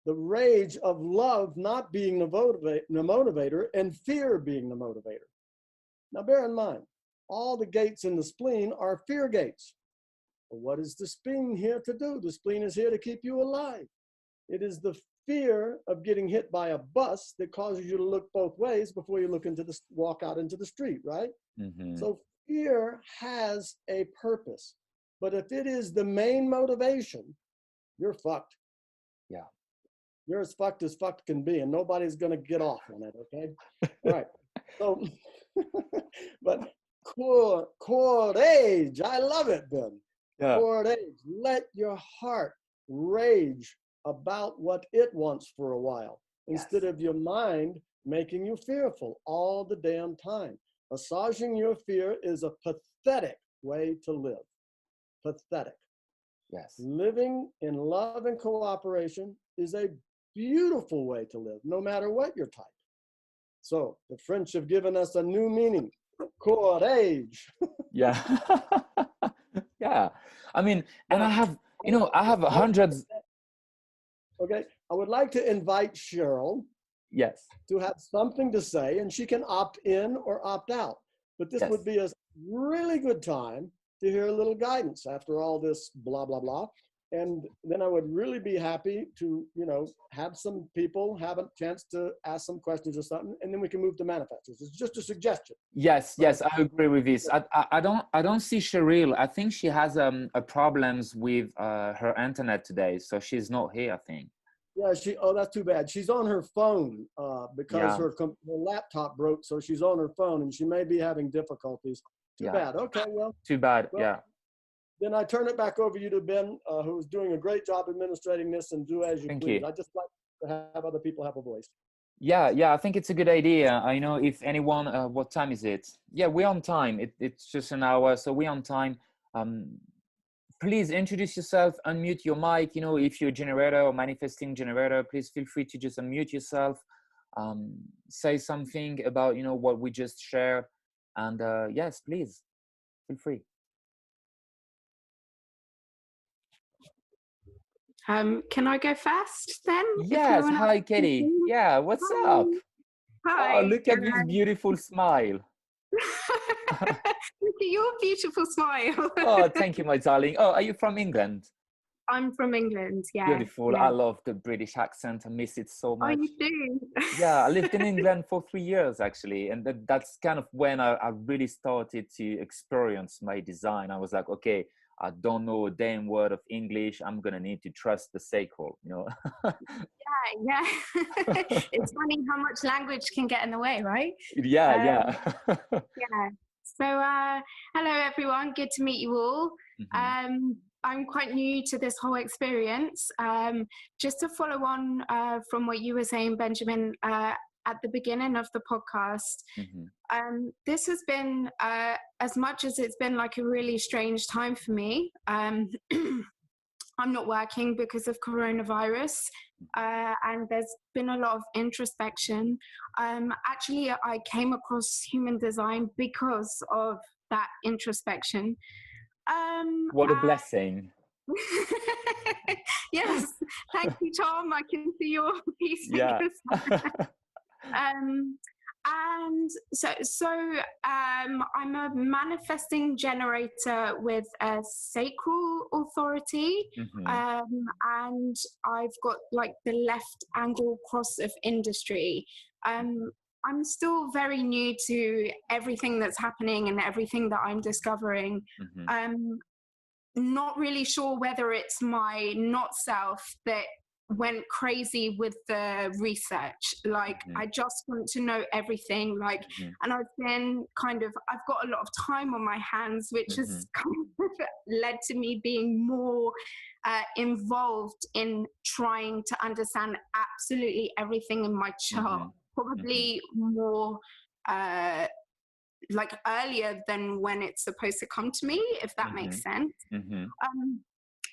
The rage of love not being the motivator and fear being the motivator. Now bear in mind, all the gates in the spleen are fear gates. But what is the spleen here to do? The spleen is here to keep you alive. It is the fear of getting hit by a bus that causes you to look both ways before you walk out into the street, right? Mm-hmm. So fear has a purpose. But if it is the main motivation, you're fucked. Yeah. You're as fucked can be, and nobody's going to get off on it, okay? All right. So, but courage, I love it, Ben. Yeah. Courage, let your heart rage about what it wants for a while, instead of your mind making you fearful all the damn time. Massaging your fear is a pathetic way to live. Pathetic. Yes. Living in love and cooperation is a beautiful way to live, no matter what your type. So the French have given us a new meaning, courage. Yeah. Yeah. I mean, and I have hundreds. Okay. I would like to invite Cheryl. Yes. To have something to say, and she can opt in or opt out. But this would be a really good time to hear a little guidance after all this blah, blah, blah. And then I would really be happy to, have some people have a chance to ask some questions or something, and then we can move to manifestors. It's just a suggestion. Yes, yes, I agree with this. I don't see Cheryl. I think she has a problems with her internet today, so she's not here, I think. Yeah, that's too bad. She's on her phone because her laptop broke, so she's on her phone, and she may be having difficulties. Too bad. Okay, well. Too bad, yeah. Then I turn it back over you to Ben, who is doing a great job administrating this, and do as you please. I just like to have other people have a voice. Yeah, I think it's a good idea. I know if anyone, what time is it? Yeah, we're on time. It's just an hour, so we're on time. Please introduce yourself, unmute your mic. If you're a generator or manifesting generator, please feel free to just unmute yourself. Say something about, what we just shared. And yes, please, feel free. Can I go first then? Yes, hi, Katie. Yeah, what's up? Hi. Oh, look at this beautiful smile. Look at your beautiful smile. Oh, thank you, my darling. Oh, are you from England? I'm from England, yeah. Beautiful. Yeah. I love the British accent. I miss it so much. Oh, you do? Yeah, I lived in England for 3 years, actually. And that's kind of when I really started to experience my design. I was like, okay, I don't know a damn word of English. I'm going to need to trust the Sacral, Yeah. It's funny how much language can get in the way, right? Yeah. Yeah. So, hello, everyone. Good to meet you all. Mm-hmm. I'm quite new to this whole experience. Just to follow on from what you were saying, Benjamin, at the beginning of the podcast, this has been, as much as it's been like a really strange time for me, I'm not working because of coronavirus, and there's been a lot of introspection. Actually, I came across human design because of that introspection. What a blessing. Yes, thank you, Tom. I can see your piece. Yeah. And so I'm a manifesting generator with a sacral authority, and I've got like the left angle cross of industry. I'm still very new to everything that's happening and everything that I'm discovering. Not really sure whether it's my not self that went crazy with the research. Like, I just want to know everything. Like, and I've got a lot of time on my hands, which has kind of led to me being more involved in trying to understand absolutely everything in my chart. Probably more like earlier than when it's supposed to come to me, if that makes sense.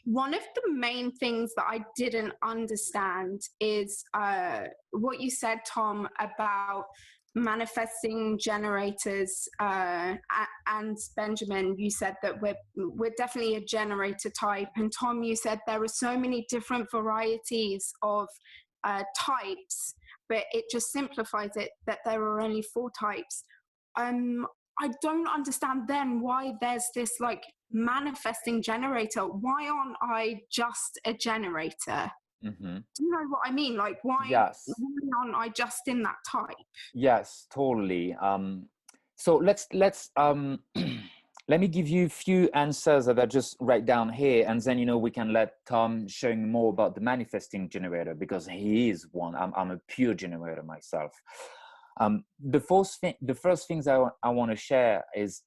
One of the main things that I didn't understand is what you said, Tom, about manifesting generators, and Benjamin, you said that we're definitely a generator type, and Tom, you said there are so many different varieties of types, but it just simplifies it that there are only 4 types. I don't understand then why there's this like manifesting generator. Why aren't I just a generator? Do you know what I mean? Like, why aren't I just in that type? Yes, totally. So let's let me give you a few answers that I just write down here, and then we can let Tom showing more about the manifesting generator, because he is one. I'm a pure generator myself. The first things I want to share is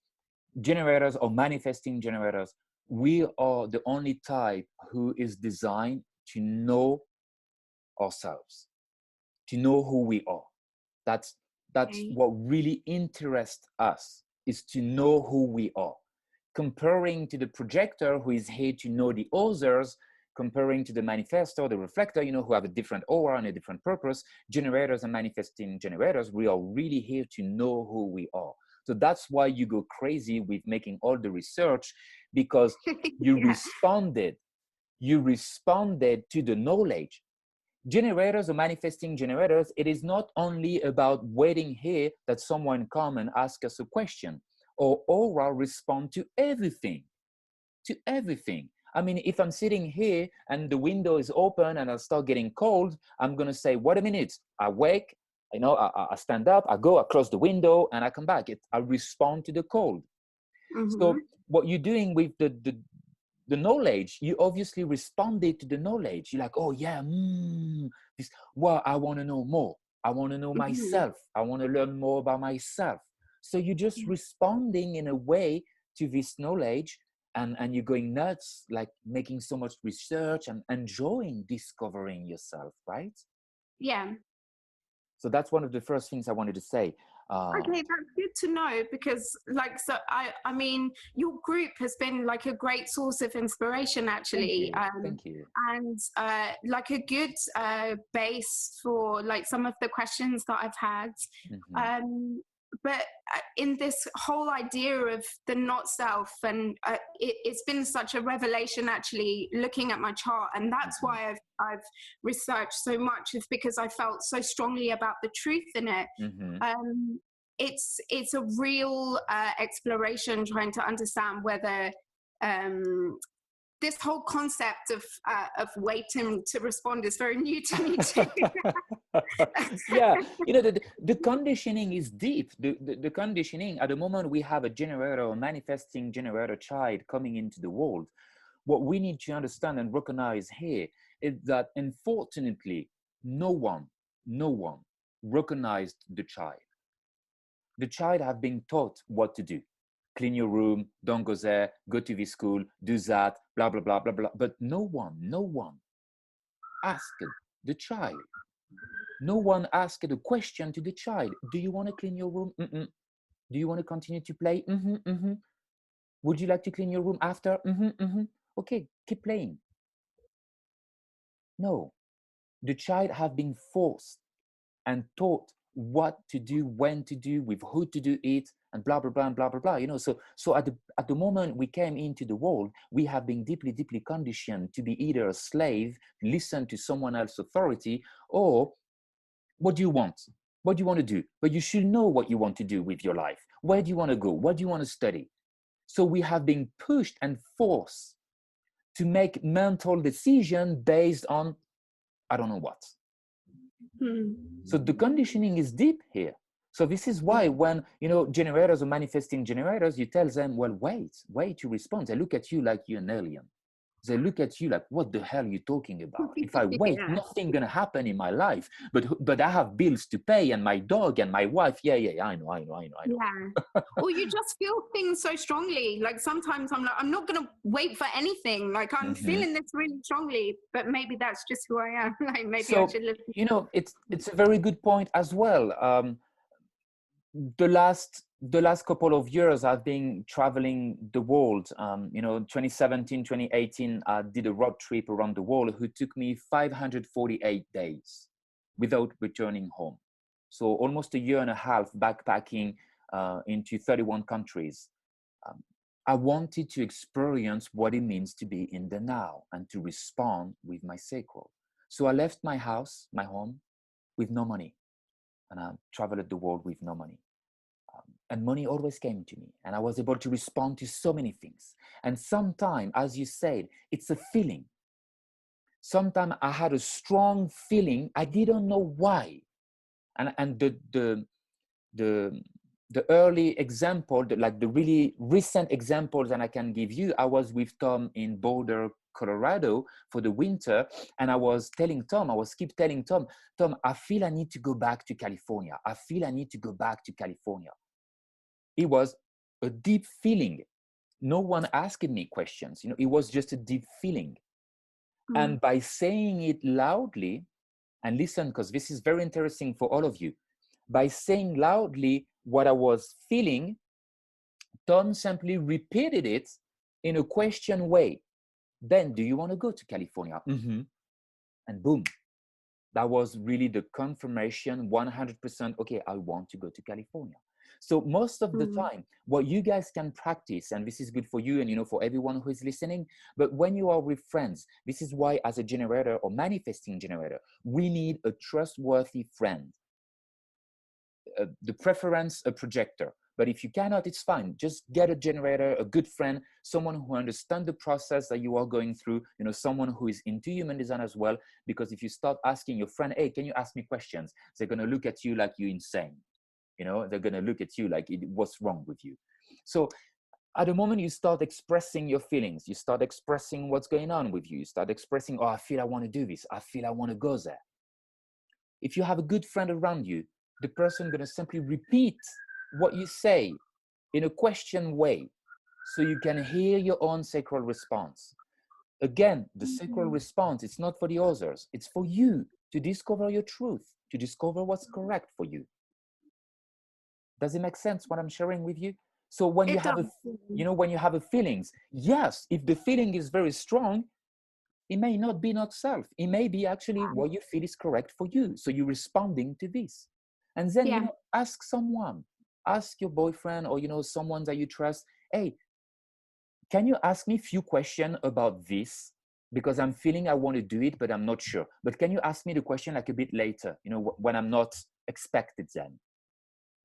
generators or manifesting generators. We are the only type who is designed to know ourselves, to know who we are. That's what really interests us, is to know who we are. Comparing to the projector, who is here to know the others, comparing to the manifestor, the reflector, who have a different aura and a different purpose, generators and manifesting generators, we are really here to know who we are. So that's why you go crazy with making all the research, because you responded to the knowledge. Generators or manifesting generators, it is not only about waiting here that someone come and ask us a question. Our aura respond to everything. I mean, if I'm sitting here and the window is open and I start getting cold, I'm going to say, wait a minute. I wake, I stand up, I go, I close the window, and I come back. I respond to the cold. So what you're doing with the knowledge, you obviously responded to the knowledge. You're like, oh yeah, I want to know more. I want to know myself. I want to learn more about myself. So you're just responding in a way to this knowledge, and you're going nuts, like making so much research and enjoying discovering yourself, right? Yeah. So that's one of the first things I wanted to say. Okay, that's good to know, because I mean, your group has been like a great source of inspiration, actually. Thank you. And like a good base for like some of the questions that I've had. But in this whole idea of the not self, and it's been such a revelation actually looking at my chart, and that's why I've researched so much, is because I felt so strongly about the truth in it. It's a real exploration, trying to understand whether this whole concept of waiting to respond is very new to me too. Yeah, the conditioning is deep. The conditioning, at the moment we have a generator or manifesting generator child coming into the world, what we need to understand and recognize here is that, unfortunately, no one recognized the child. The child have been taught what to do. Clean your room, don't go there, go to this school, do that, blah, blah, blah, blah, blah. But no one asked the child, No one asked a question to the child. Do you want to clean your room? Mm-mm. Do you want to continue to play? Mm-hmm, mm-hmm. Would you like to clean your room after? Mm-hmm, mm-hmm. Okay, keep playing. No, the child have been forced and taught what to do, when to do, with who to do it, and blah, blah, blah, and blah, blah, blah. You know, so at the moment we came into the world, we have been deeply, deeply conditioned to be either a slave, listen to someone else's authority, or what do you want? What do you want to do? But you should know what you want to do with your life. Where do you want to go? What do you want to study? So we have been pushed and forced to make mental decisions based on, I don't know what. So the conditioning is deep here. So this is why when, you know, generators or manifesting generators, you tell them, well, wait to respond. They look at you like you're an alien. They look at you like, what the hell are you talking about? If I wait, nothing gonna happen in my life. But I have bills to pay and my dog and my wife. Yeah, I know. Yeah. Or you just feel things so strongly. Like sometimes I'm like, I'm not gonna wait for anything. Like I'm feeling this really strongly, but maybe that's just who I am. Like maybe I should listen. You know, it's a very good point as well. The last couple of years I've been traveling the world. You know, 2017, 2018, I did a road trip around the world who took me 548 days without returning home. So almost a year and a half backpacking into 31 countries. I wanted to experience what it means to be in the now and to respond with my sacral. So I left my house, my home, with no money. And I traveled the world with no money. And money always came to me. And I was able to respond to so many things. And sometimes, as you said, it's a feeling. Sometimes I had a strong feeling. I didn't know why. And the early example, like the really recent example that I can give you, I was with Tom in Boulder, Colorado for the winter. And I was keep telling Tom, I feel I need to go back to California. I feel I need to go back to California. It was a deep feeling. No one asked me questions. You know, it was just a deep feeling. And by saying it loudly, and listen, because this is very interesting for all of you, by saying loudly what I was feeling, Tom simply repeated it in a question way. Ben, do you want to go to California? Mm-hmm. And boom, that was really the confirmation, 100%, okay, I want to go to California. So most of the time, what you guys can practice, and this is good for you and, you know, for everyone who is listening, but when you are with friends, this is why as a generator or manifesting generator, we need a trustworthy friend. The preference, a projector. But if you cannot, it's fine. Just get a generator, a good friend, someone who understands the process that you are going through, you know, someone who is into human design as well. Because if you start asking your friend, hey, can you ask me questions? They're going to look at you like you're insane. You know, they're going to look at you like, what's wrong with you? So at the moment you start expressing your feelings, you start expressing what's going on with you, you start expressing, oh, I feel I want to do this. I feel I want to go there. If you have a good friend around you, the person going to simply repeat what you say in a question way so you can hear your own sacral response. Again, the sacral response, it's not for the others. It's for you to discover your truth, to discover what's correct for you. Does it make sense what I'm sharing with you? So when you have when you have a feelings, yes, if the feeling is very strong, it may not be not self. It may be actually what you feel is correct for you. So you're responding to this. And then, you know, ask someone, ask your boyfriend or, you know, someone that you trust, hey, can you ask me a few questions about this? Because I'm feeling I want to do it, but I'm not sure. But can you ask me the question like a bit later, you know, when I'm not expected then?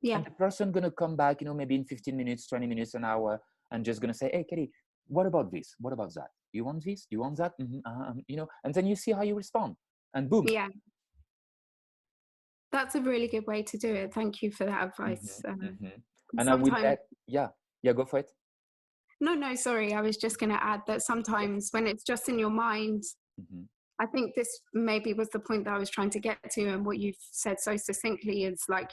Yeah. And the person going to come back, you know, maybe in 15 minutes, 20 minutes, an hour, and just going to say, hey, Katie, what about this? What about that? You want this? Do you want that? You know, and then you see how you respond and boom. Yeah. That's a really good way to do it. Thank you for that advice. And I will add, go for it. No, sorry. I was just going to add that sometimes when it's just in your mind, I think this maybe was the point that I was trying to get to. And what you've said so succinctly is like,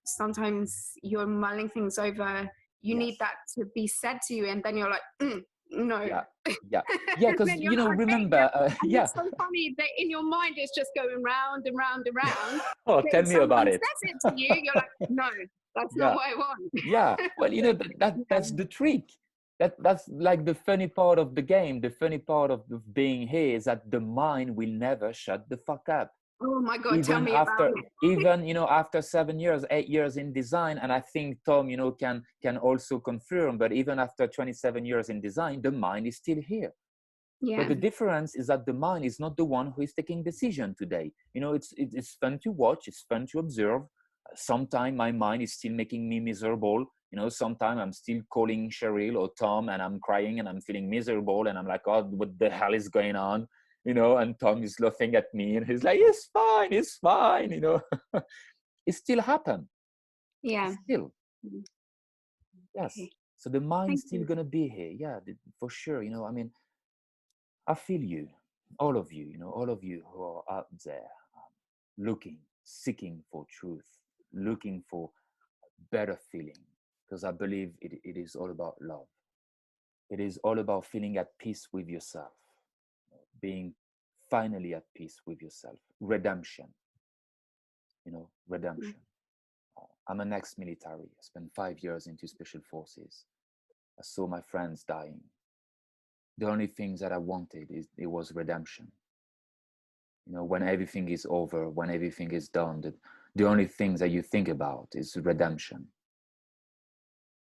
sometimes you're mulling things over. You need that to be said to you. And then you're like, No. Yeah, because you know, remember, it's so funny that in your mind it's just going round and round and round. Oh, tell me about it. Says it to you, you're like, no, that's not what I want. Yeah, well, you know, that's the trick. That's like the funny part of the game. The funny part of being here is that the mind will never shut the fuck up. Oh my God, Even tell me after, about it. even, you know, after 7 years, 8 years in design, and I think Tom, you know, can also confirm, but even after 27 years in design, the mind is still here. Yeah. But the difference is that the mind is not the one who is taking decision today. You know, it's fun to watch, it's fun to observe. Sometimes my mind is still making me miserable. You know, sometimes I'm still calling Cheryl or Tom and I'm crying and I'm feeling miserable and I'm like, oh, what the hell is going on? You know, and Tom is laughing at me and he's like, it's fine, you know. It still happens. Yeah. Still. Yes. Okay. So the mind's still going to be here. Yeah, for sure. You know, I mean, I feel you, all of you, you know, all of you who are out there looking, seeking for truth, looking for better feeling, because I believe it is all about love. It is all about feeling at peace with yourself, being finally at peace with yourself. Redemption, you know, redemption. I'm an ex-military. I spent 5 years into special forces. I saw my friends dying. The only things that I wanted it was redemption. You know, when everything is over, when everything is done, the only things that you think about is redemption.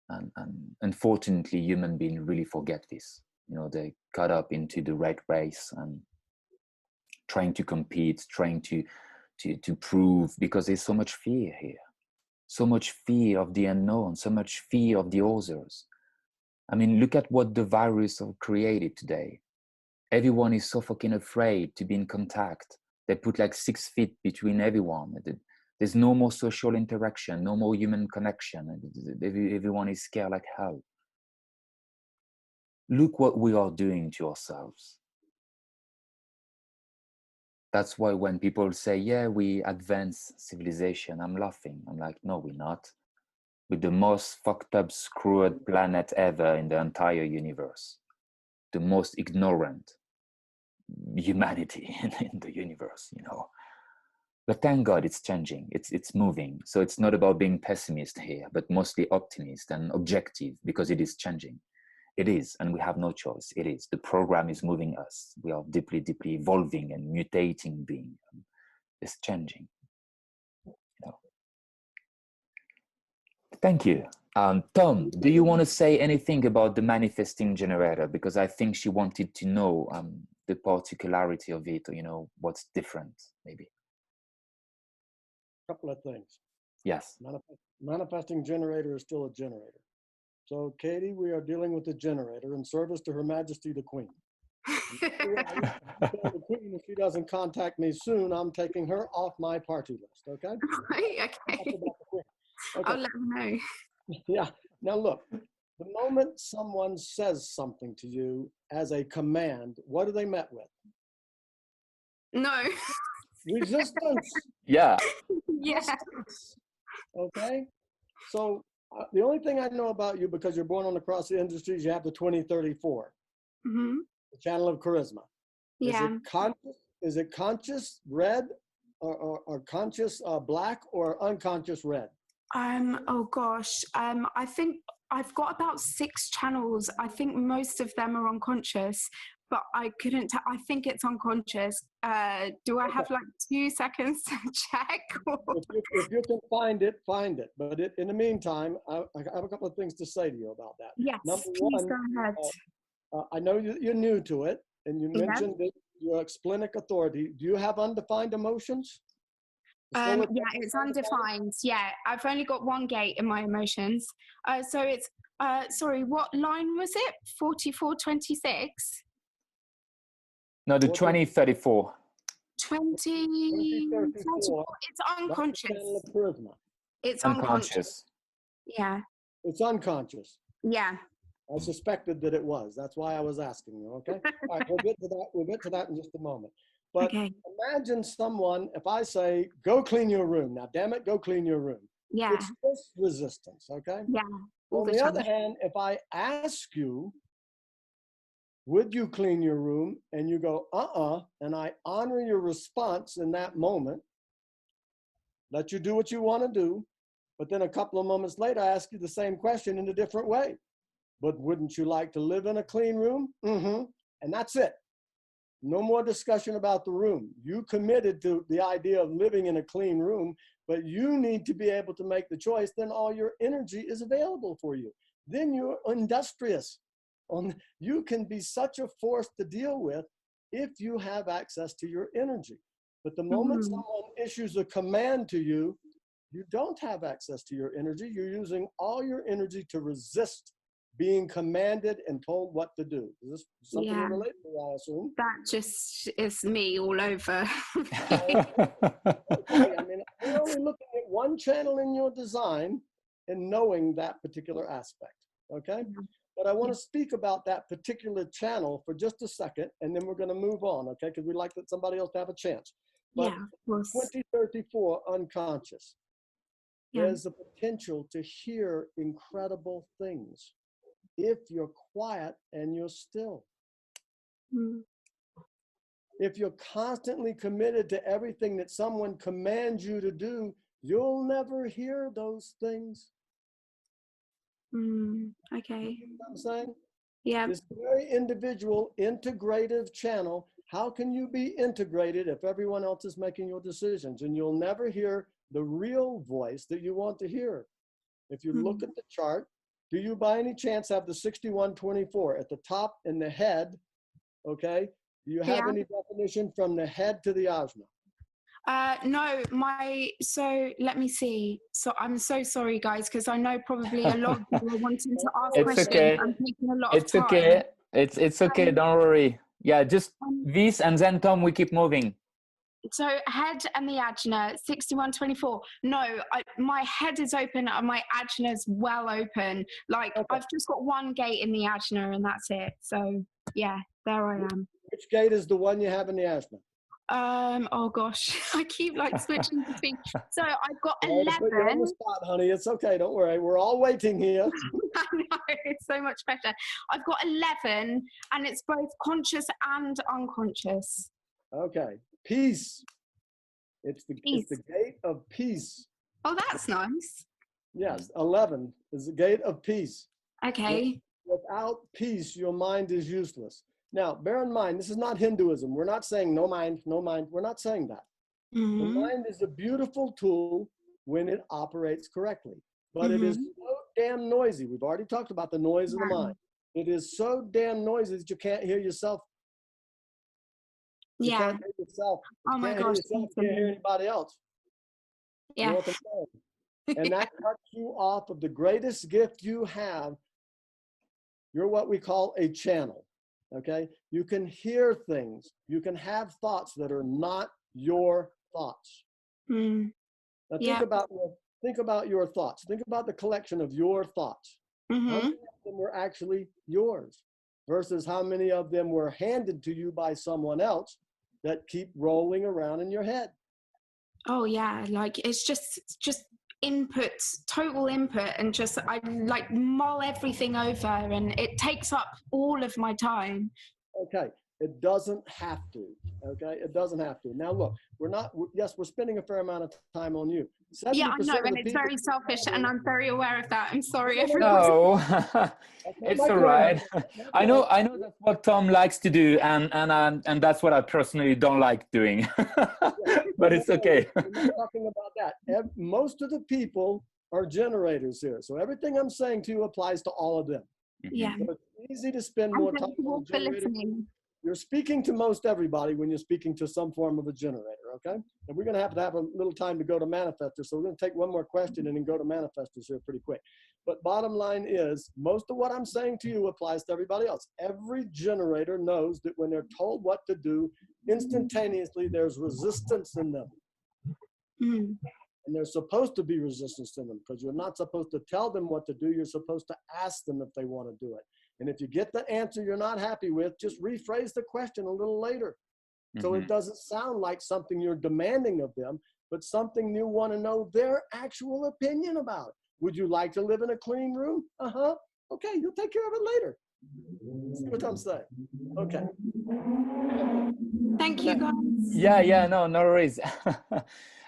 And unfortunately, human beings really forget this. You know, they cut up into the rat race and trying to compete, trying to prove, because there's so much fear here, so much fear of the unknown, so much fear of the others. I mean, look at what the virus have created today. Everyone is so fucking afraid to be in contact. They put like 6 feet between everyone. There's no more social interaction, no more human connection. Everyone is scared like hell. Look what we are doing to ourselves. That's why when people say, yeah, we advance civilization, I'm laughing. I'm like, no, we're not. We're the most fucked up, screwed planet ever in the entire universe. The most ignorant humanity in the universe, you know. But thank God it's changing, it's moving. So it's not about being pessimist here, but mostly optimist and objective, because it is changing. It is, and we have no choice. It is. The program is moving us. We are deeply, deeply evolving and mutating being. It's changing. You know. Thank you. Tom, do you want to say anything about the manifesting generator? Because I think she wanted to know the particularity of it, or, you know, what's different, maybe. Couple of things. Yes. Manifesting generator is still a generator. So, Katie, we are dealing with the generator in service to Her Majesty the Queen. The Queen, if she doesn't contact me soon, I'm taking her off my party list, okay? Right, okay. I'll let them know. Yeah. Now, look, the moment someone says something to you as a command, what are they met with? No. Resistance. Yeah. Yeah. Resistance. Okay? So, the only thing I know about you, because you're born on across the industries, you have the 2034, Mm-hmm. the channel of charisma. Yeah. Is it conscious red or conscious black or unconscious red? Oh gosh. I think I've got about 6 channels. I think most of them are unconscious, but I couldn't. I think it's unconscious. Do I have like 2 seconds to check? If you can find it, find it. But in the meantime, I have a couple of things to say to you about that. Yes, Number please one, go ahead. I know you're new to it, and you mentioned that you're splenic authority. Do you have undefined emotions? Yeah, it's undefined. Yeah, I've only got 1 gate in my emotions. So it's sorry, what line was it? 4426? No, the 2034. 2034. It's unconscious. It's unconscious. Yeah. It's unconscious. Yeah. I suspected that it was. That's why I was asking you, okay? All right, we'll get to that. We'll get to that in just a moment. But imagine someone, if I say, go clean your room. Now, damn it, go clean your room. Yeah. It's just resistance, okay? Yeah. On the other hand, if I ask you Would you clean your room? And you go, and I honor your response in that moment, let you do what you want to do. But then a couple of moments later, I ask you the same question in a different way. But wouldn't you like to live in a clean room? Mm-hmm. And that's it. No more discussion about the room. You committed to the idea of living in a clean room, but you need to be able to make the choice. Then all your energy is available for you. Then you're industrious. You can be such a force to deal with if you have access to your energy. But the moment someone issues a command to you, you don't have access to your energy. You're using all your energy to resist being commanded and told what to do. Is this something you relate to, I assume? That just is me all over. Okay, I mean, we're only looking at one channel in your design and knowing that particular aspect, okay? But I want to speak about that particular channel for just a second, and then we're going to move on, okay? Because we'd like that somebody else to have a chance. But 2034 unconscious, there's the potential to hear incredible things if you're quiet and you're still. If you're constantly committed to everything that someone commands you to do, you'll never hear those things. Okay. You know what I'm saying? Yeah. This very individual, integrative channel, how can you be integrated if everyone else is making your decisions? And you'll never hear the real voice that you want to hear. If you look at the chart, do you by any chance have the 6124 at the top in the head? Okay. Do you have any definition from the head to the ajna? No, so let me see. So I'm so sorry, guys, because I know probably a lot of people are wanting to ask questions. Okay. I'm taking a lot of time. Okay. It's okay. Don't worry. Yeah, just this and then Tom, we keep moving. So head and the ajna, 6124. No, my head is open and my ajna is well open. Like I've just got one gate in the ajna and that's it. So yeah, there I am. Which gate is the one you have in the ajna? Oh gosh, I keep like switching between. So I've got 11. Put you on the spot, honey. It's okay. Don't worry. We're all waiting here. I know, it's so much better. I've got 11 and it's both conscious and unconscious. Okay. Peace. It's the gate of peace. Oh, that's nice. Yes. 11 is the gate of peace. Okay. Without peace, your mind is useless. Now, bear in mind, this is not Hinduism. We're not saying no mind, no mind. We're not saying that. The mind is a beautiful tool when it operates correctly, but it is so damn noisy. We've already talked about the noise of the mind. It is so damn noisy that you can't hear yourself. You can't hear yourself. Oh my gosh. You can't hear anybody else. Yeah. You know what I'm saying? And that cuts you off of the greatest gift you have. You're what we call a channel. Okay, you can hear things. You can have thoughts that are not your thoughts. Now think about your thoughts. Think about the collection of your thoughts. How many of them were actually yours versus how many of them were handed to you by someone else that keep rolling around in your head? Oh yeah, like it's just input, total input, and just I like mull everything over and it takes up all of my time. Okay, it doesn't have to. Okay, it doesn't have to. Now look, we're spending a fair amount of time on you. Yeah, I know, and it's very selfish and I'm very aware of that. I'm sorry. No, it's all right. I know that's what Tom likes to do, and that's what I personally don't like doing. But it's okay. We're not talking about that. Most of the people are generators here. So everything I'm saying to you applies to all of them. Yeah. So it's easy to spend more time on a generator. You're speaking to most everybody when you're speaking to some form of a generator, okay? And we're going to have a little time to go to Manifestor. So we're going to take one more question and then go to Manifestors here pretty quick. But bottom line is, most of what I'm saying to you applies to everybody else. Every generator knows that when they're told what to do, instantaneously there's resistance in them. And there's supposed to be resistance in them because you're not supposed to tell them what to do. You're supposed to ask them if they want to do it. And if you get the answer you're not happy with, just rephrase the question a little later. So it doesn't sound like something you're demanding of them, but something you want to know their actual opinion about. Would you like to live in a clean room? Okay, you'll take care of it later. See what I'm saying? Okay. Thank you, guys. Yeah, no worries.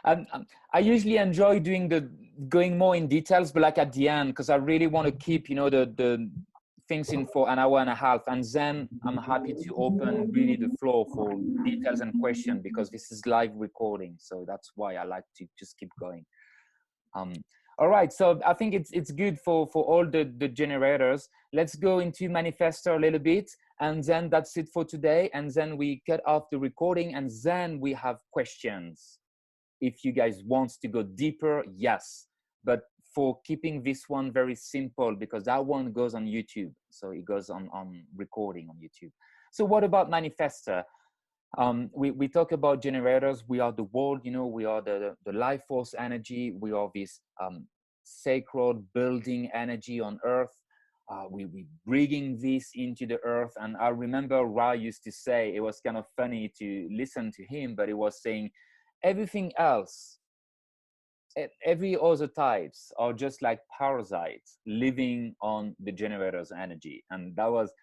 I usually enjoy going more in details, but like at the end, because I really want to keep, the things in for an hour and a half, and then I'm happy to open really the floor for details and questions, because this is live recording, so that's why I like to just keep going. All right, so I think it's good for all the generators. Let's go into Manifestor a little bit, and then that's it for today. And then we cut off the recording, and then we have questions. If you guys want to go deeper, yes. But for keeping this one very simple, because that one goes on YouTube. So it goes on recording on YouTube. So what about Manifestor? We talk about generators. We are the world, we are the life force energy. We are this sacred building energy on earth. We bringing this into the earth. And I remember Ra used to say, it was kind of funny to listen to him, but he was saying everything else, every other types are just like parasites living on the generator's energy. And that was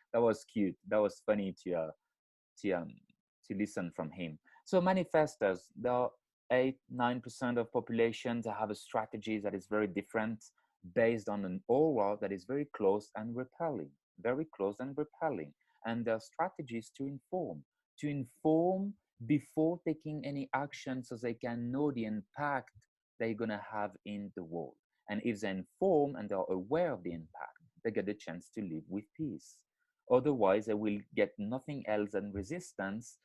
cute. That was funny to listen from him. So manifestors, there are 8-9% of population that have a strategy that is very different, based on an aura that is very close and repelling, and their strategies to inform before taking any action, so they can know the impact they're going to have in the world. And if they inform and they're aware of the impact, they get the chance to live with peace. Otherwise, they will get nothing else than resistance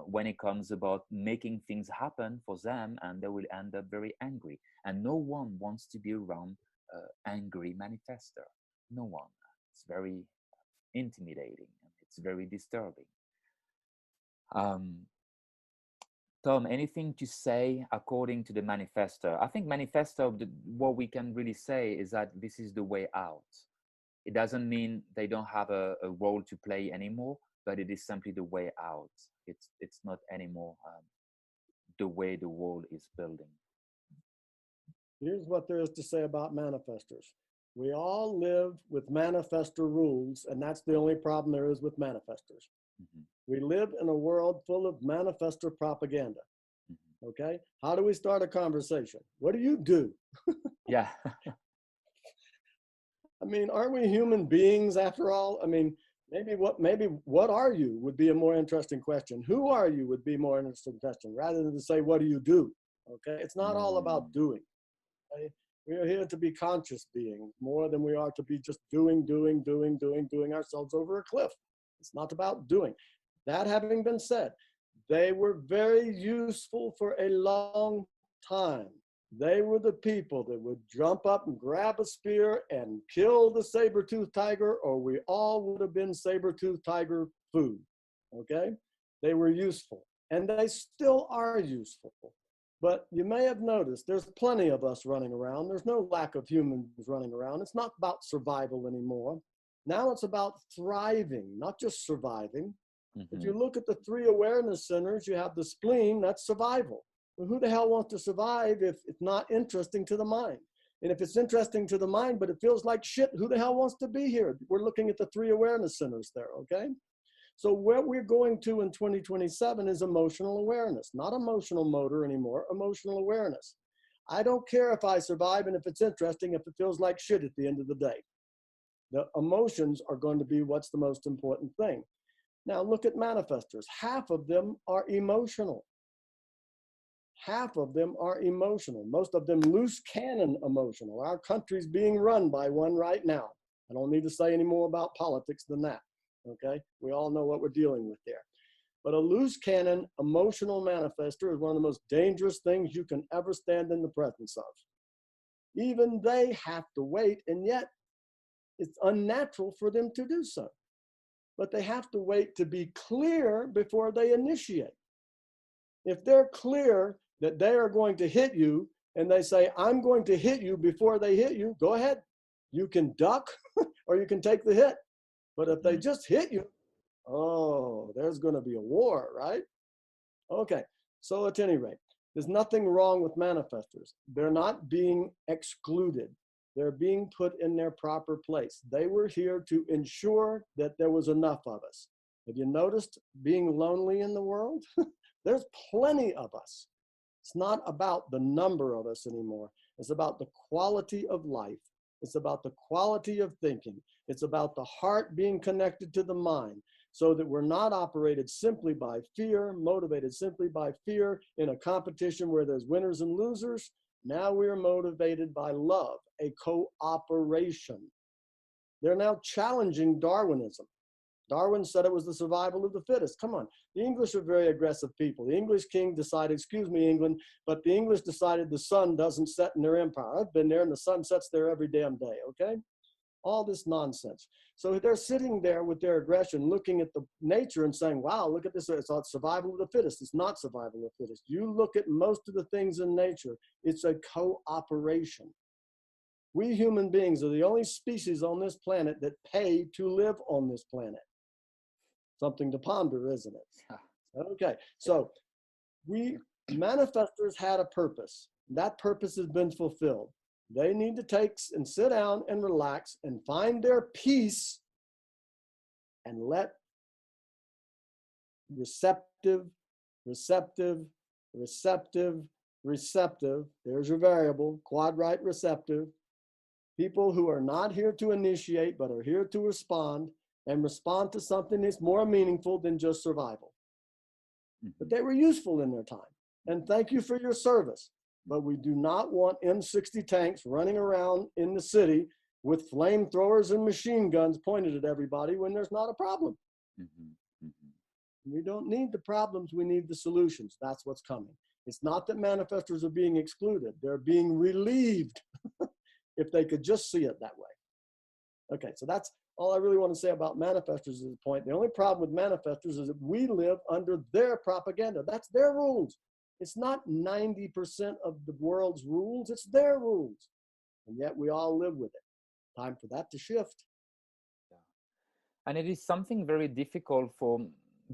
when it comes about making things happen for them, and they will end up very angry. And no one wants to be around angry manifestor. No one. It's very intimidating. It's very disturbing. Tom, anything to say according to the manifestor? I think manifestor, what we can really say is that this is the way out. It doesn't mean they don't have a role to play anymore, but it is simply the way out. It's not anymore the way the world is building. Here's what there is to say about manifestors. We all live with manifestor rules, and that's the only problem there is with manifestors. Mm-hmm. We live in a world full of manifestor propaganda. Mm-hmm. Okay? How do we start a conversation? What do you do? Yeah. I mean, aren't we human beings after all? I mean, maybe what are you would be a more interesting question. Who are you would be a more interesting question, rather than to say, what do you do? Okay? It's not all about doing. Okay? We are here to be conscious beings more than we are to be just doing ourselves over a cliff. It's not about doing. That having been said, they were very useful for a long time. They were the people that would jump up and grab a spear and kill the saber-toothed tiger, or we all would have been saber-toothed tiger food, okay? They were useful, and they still are useful. But you may have noticed there's plenty of us running around. There's no lack of humans running around. It's not about survival anymore. Now it's about thriving, not just surviving. Mm-hmm. If you look at the 3 awareness centers, you have the spleen, that's survival. Well, who the hell wants to survive if it's not interesting to the mind? And if it's interesting to the mind, but it feels like shit, who the hell wants to be here? We're looking at the 3 awareness centers there, okay? So where we're going to in 2027 is emotional awareness, not emotional motor anymore, emotional awareness. I don't care if I survive and if it's interesting, if it feels like shit at the end of the day. The emotions are going to be what's the most important thing. Now look at manifestors. Half of them are emotional. Half of them are emotional. Most of them loose cannon emotional. Our country's being run by one right now. I don't need to say any more about politics than that. Okay, we all know what we're dealing with there. But a loose cannon emotional manifestor is one of the most dangerous things you can ever stand in the presence of. Even they have to wait, and yet it's unnatural for them to do so. But they have to wait to be clear before they initiate. If they're clear that they are going to hit you, and they say, I'm going to hit you before they hit you, go ahead. You can duck or you can take the hit. But if they just hit you, oh, there's going to be a war, right? Okay, so at any rate, there's nothing wrong with manifestors. They're not being excluded. They're being put in their proper place. They were here to ensure that there was enough of us. Have you noticed being lonely in the world? There's plenty of us. It's not about the number of us anymore. It's about the quality of life. It's about the quality of thinking. It's about the heart being connected to the mind, so that we're not operated simply by fear, motivated simply by fear in a competition where there's winners and losers. Now we're motivated by love, a cooperation. They're now challenging Darwinism. Darwin said it was the survival of the fittest. Come on, the English are very aggressive people. The English king decided, excuse me, England, but the English decided the sun doesn't set in their empire. I've been there and the sun sets there every damn day, okay? All this nonsense. So they're sitting there with their aggression, looking at the nature and saying, wow, look at this, it's survival of the fittest. It's not survival of the fittest. You look at most of the things in nature, it's a cooperation. We human beings are the only species on this planet that pay to live on this planet. Something to ponder, isn't it? Okay, so we manifestors had a purpose. That purpose has been fulfilled. They need to take and sit down and relax and find their peace and let receptive, there's your variable, quadrite receptive, people who are not here to initiate but are here to respond, and respond to something that's more meaningful than just survival. But they were useful in their time. And thank you for your service. But we do not want M60 tanks running around in the city with flamethrowers and machine guns pointed at everybody when there's not a problem. We don't need the problems, we need the solutions. That's what's coming. It's not that manifestors are being excluded. They're being relieved if they could just see it that way. Okay, so that's all I really want to say about manifestors at this point. The only problem with manifestors is that we live under their propaganda. That's their rules. It's not 90% of the world's rules. It's their rules. And yet we all live with it. Time for that to shift. And it is something very difficult for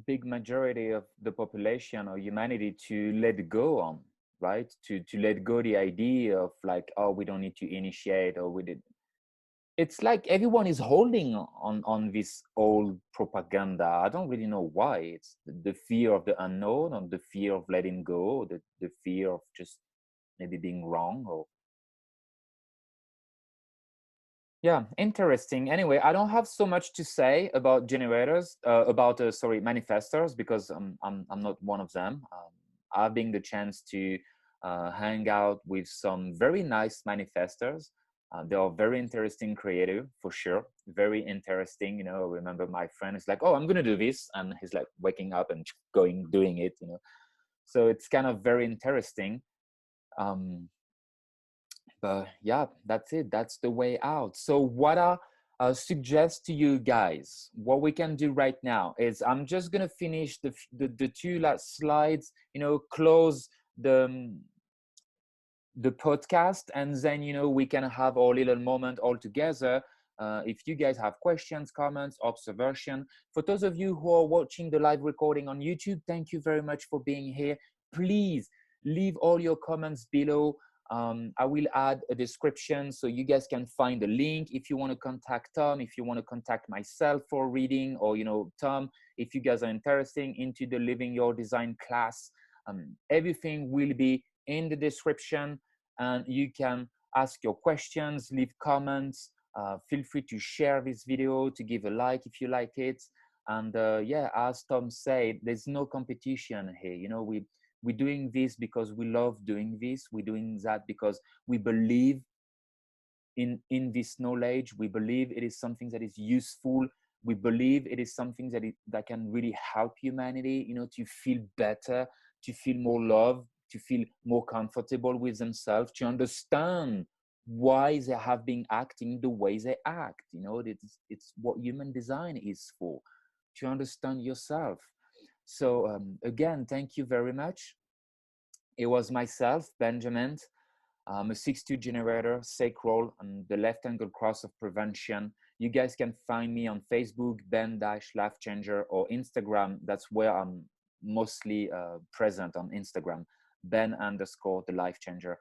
big majority of the population or humanity to let go on, right? To let go the idea of like, oh, we don't need to initiate, or we did. It's like everyone is holding on this old propaganda. I don't really know why. It's the fear of the unknown, or the fear of letting go, the fear of just maybe being wrong, or yeah, interesting. Anyway, I don't have so much to say about generators, manifestors, because I'm not one of them. Having the chance to hang out with some very nice manifestors. They are very interesting, creative, for sure. Very interesting. You know, I remember my friend is like, oh, I'm going to do this. And he's like waking up and doing it, you know. So it's kind of very interesting. But yeah, that's it. That's the way out. So what I suggest to you guys, what we can do right now is I'm just going to finish the two last slides, you know, close the podcast, and then, you know, we can have our little moment all together. If you guys have questions, comments, observation, for those of you who are watching the live recording on YouTube, thank you very much for being here. Please leave all your comments below. I will add a description so you guys can find the link if you want to contact Tom, if you want to contact myself for reading, or, you know, Tom, if you guys are interested into the Living Your Design class. Everything will be in the description, and you can ask your questions, leave comments, feel free to share this video, to give a like if you like it. And yeah, as Tom said, there's no competition here. You know, we're doing this because we love doing this. We're doing that because we believe in this knowledge. We believe it is something that is useful. We believe it is something that can really help humanity, you know, to feel better, to feel more love, to feel more comfortable with themselves, to understand why they have been acting the way they act. You know, it's what human design is for, to understand yourself. So again, thank you very much. It was myself, Benjamin. I'm a 6-2 generator, Sacral, and the left angle cross of prevention. You guys can find me on Facebook, Ben-Lifechanger, or Instagram. That's where I'm mostly present, on Instagram, Ben_the Lifechanger.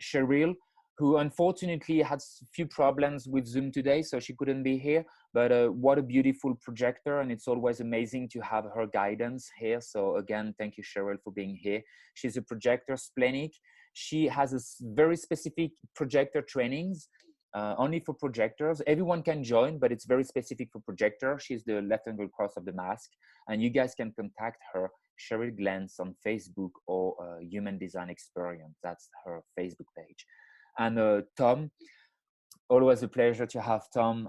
Cheryl, who unfortunately had a few problems with Zoom today, so she couldn't be here. But what a beautiful projector, and it's always amazing to have her guidance here. So again, thank you, Cheryl, for being here. She's a projector splenic. She has a very specific projector trainings, only for projectors. Everyone can join, but it's very specific for projector. She's the left angle cross of the mask, and you guys can contact her, Cheryl Glantz, on Facebook, or Human Design Experience. That's her Facebook page. And Tom, always a pleasure to have Tom.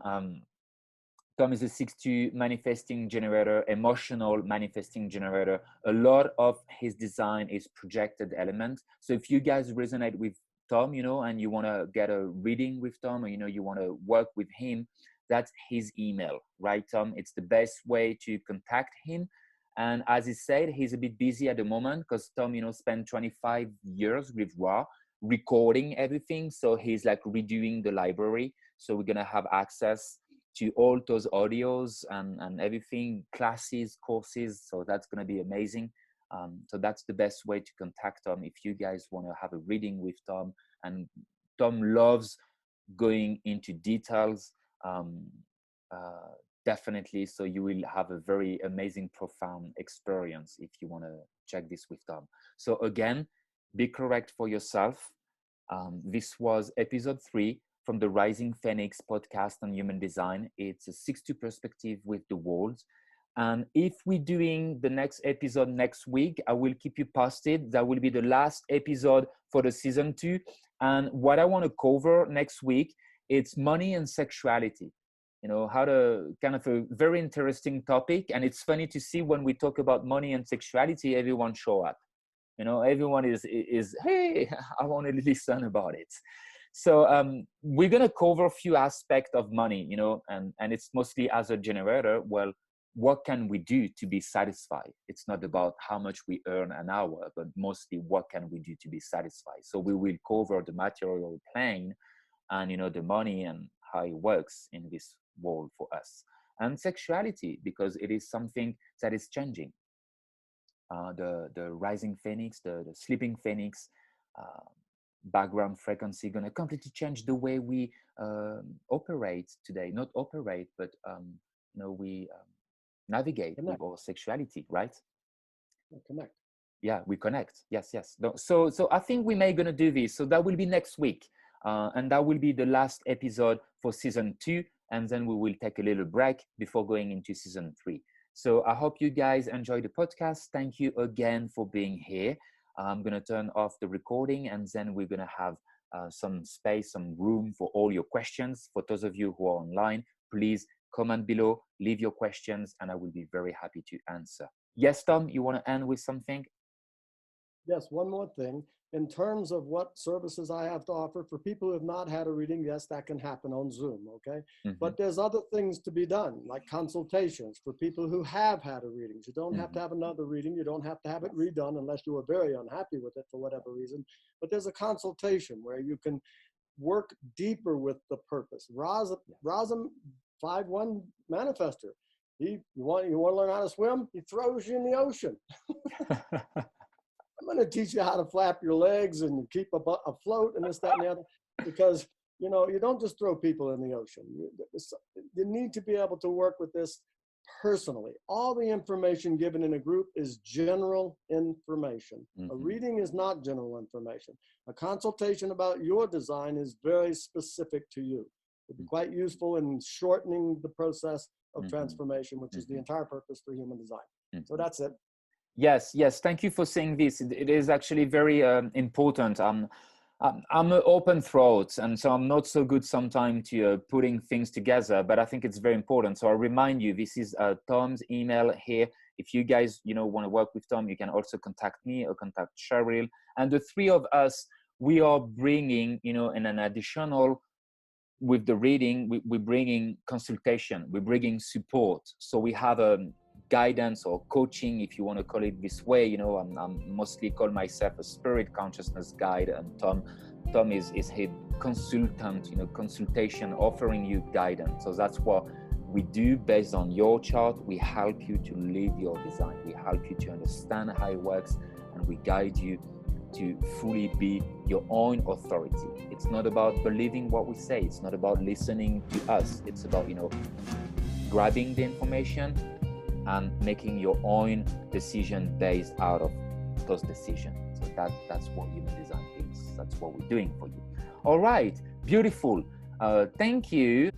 Tom is a 6-2 manifesting generator, emotional manifesting generator. A lot of his design is projected element. So if you guys resonate with Tom, and you want to get a reading with Tom, or, you want to work with him, that's his email, right, Tom? It's the best way to contact him. And as he said, he's a bit busy at the moment because Tom, spent 25 years with Ra recording everything. So he's like redoing the library. So we're going to have access to all those audios and everything, classes, courses. So that's going to be amazing. So that's the best way to contact Tom if you guys want to have a reading with Tom. And Tom loves going into details, definitely. So you will have a very amazing, profound experience if you want to check this with Tom. So again, be correct for yourself. This was episode 3 from the Rising Phoenix podcast on human design. It's a 6-2 perspective with the world. And if we're doing the next episode next week, I will keep you posted. That will be the last episode for the season 2. And what I want to cover next week, it's money and sexuality. How to kind of a very interesting topic. And it's funny to see when we talk about money and sexuality, everyone show up. Everyone is, hey, I want to listen about it. So we're going to cover a few aspects of money, and it's mostly as a generator. Well, what can we do to be satisfied? It's not about how much we earn an hour, but mostly what can we do to be satisfied? So we will cover the material plane and, the money and how it works in this world for us. And sexuality, because it is something that is changing. The rising phoenix, the sleeping phoenix, background frequency going to completely change the way we operate today. Not operate, but we navigate with our sexuality, right? We connect. Yeah, we connect. Yes. So I think we may going to do this. So that will be next week, and that will be the last episode for season 2, and then we will take a little break before going into season 3. So I hope you guys enjoy the podcast. Thank you again for being here. I'm going to turn off the recording, and then we're going to have some space, some room for all your questions. For those of you who are online, please comment below, leave your questions, and I will be very happy to answer. Yes, Tom, you want to end with something? Yes, one more thing. In terms of what services I have to offer for people who have not had a reading, yes, that can happen on Zoom, okay? Mm-hmm. But there's other things to be done, like consultations for people who have had a reading. You don't have to have another reading. You don't have to have it redone unless you were very unhappy with it for whatever reason. But there's a consultation where you can work deeper with the purpose. Raza 5-1 manifestor. You want to learn how to swim? He throws you in the ocean. I'm going to teach you how to flap your legs and keep afloat and this, that, and the other, because, you don't just throw people in the ocean. You need to be able to work with this personally. All the information given in a group is general information. Mm-hmm. A reading is not general information. A consultation about your design is very specific to you. It'd be quite useful in shortening the process of transformation, which is the entire purpose for human design. So that's it. Yes. Thank you for saying this. It is actually very important. I'm an open throat, and so I'm not so good sometimes to putting things together, but I think it's very important. So I remind you, this is Tom's email here. If you guys, want to work with Tom, you can also contact me or contact Cheryl. And the three of us, we are bringing, in an additional, with the reading, we're bringing consultation, we're bringing support. So we have a guidance or coaching, if you want to call it this way. I'm mostly call myself a spirit consciousness guide, and Tom is a consultant, consultation, offering you guidance. So that's what we do based on your chart. We help you to live your design. We help you to understand how it works, and we guide you to fully be your own authority. It's not about believing what we say. It's not about listening to us. It's about, grabbing the information and making your own decision based out of those decisions. So that's what human design is. That's what we're doing for you. All right, beautiful. Thank you.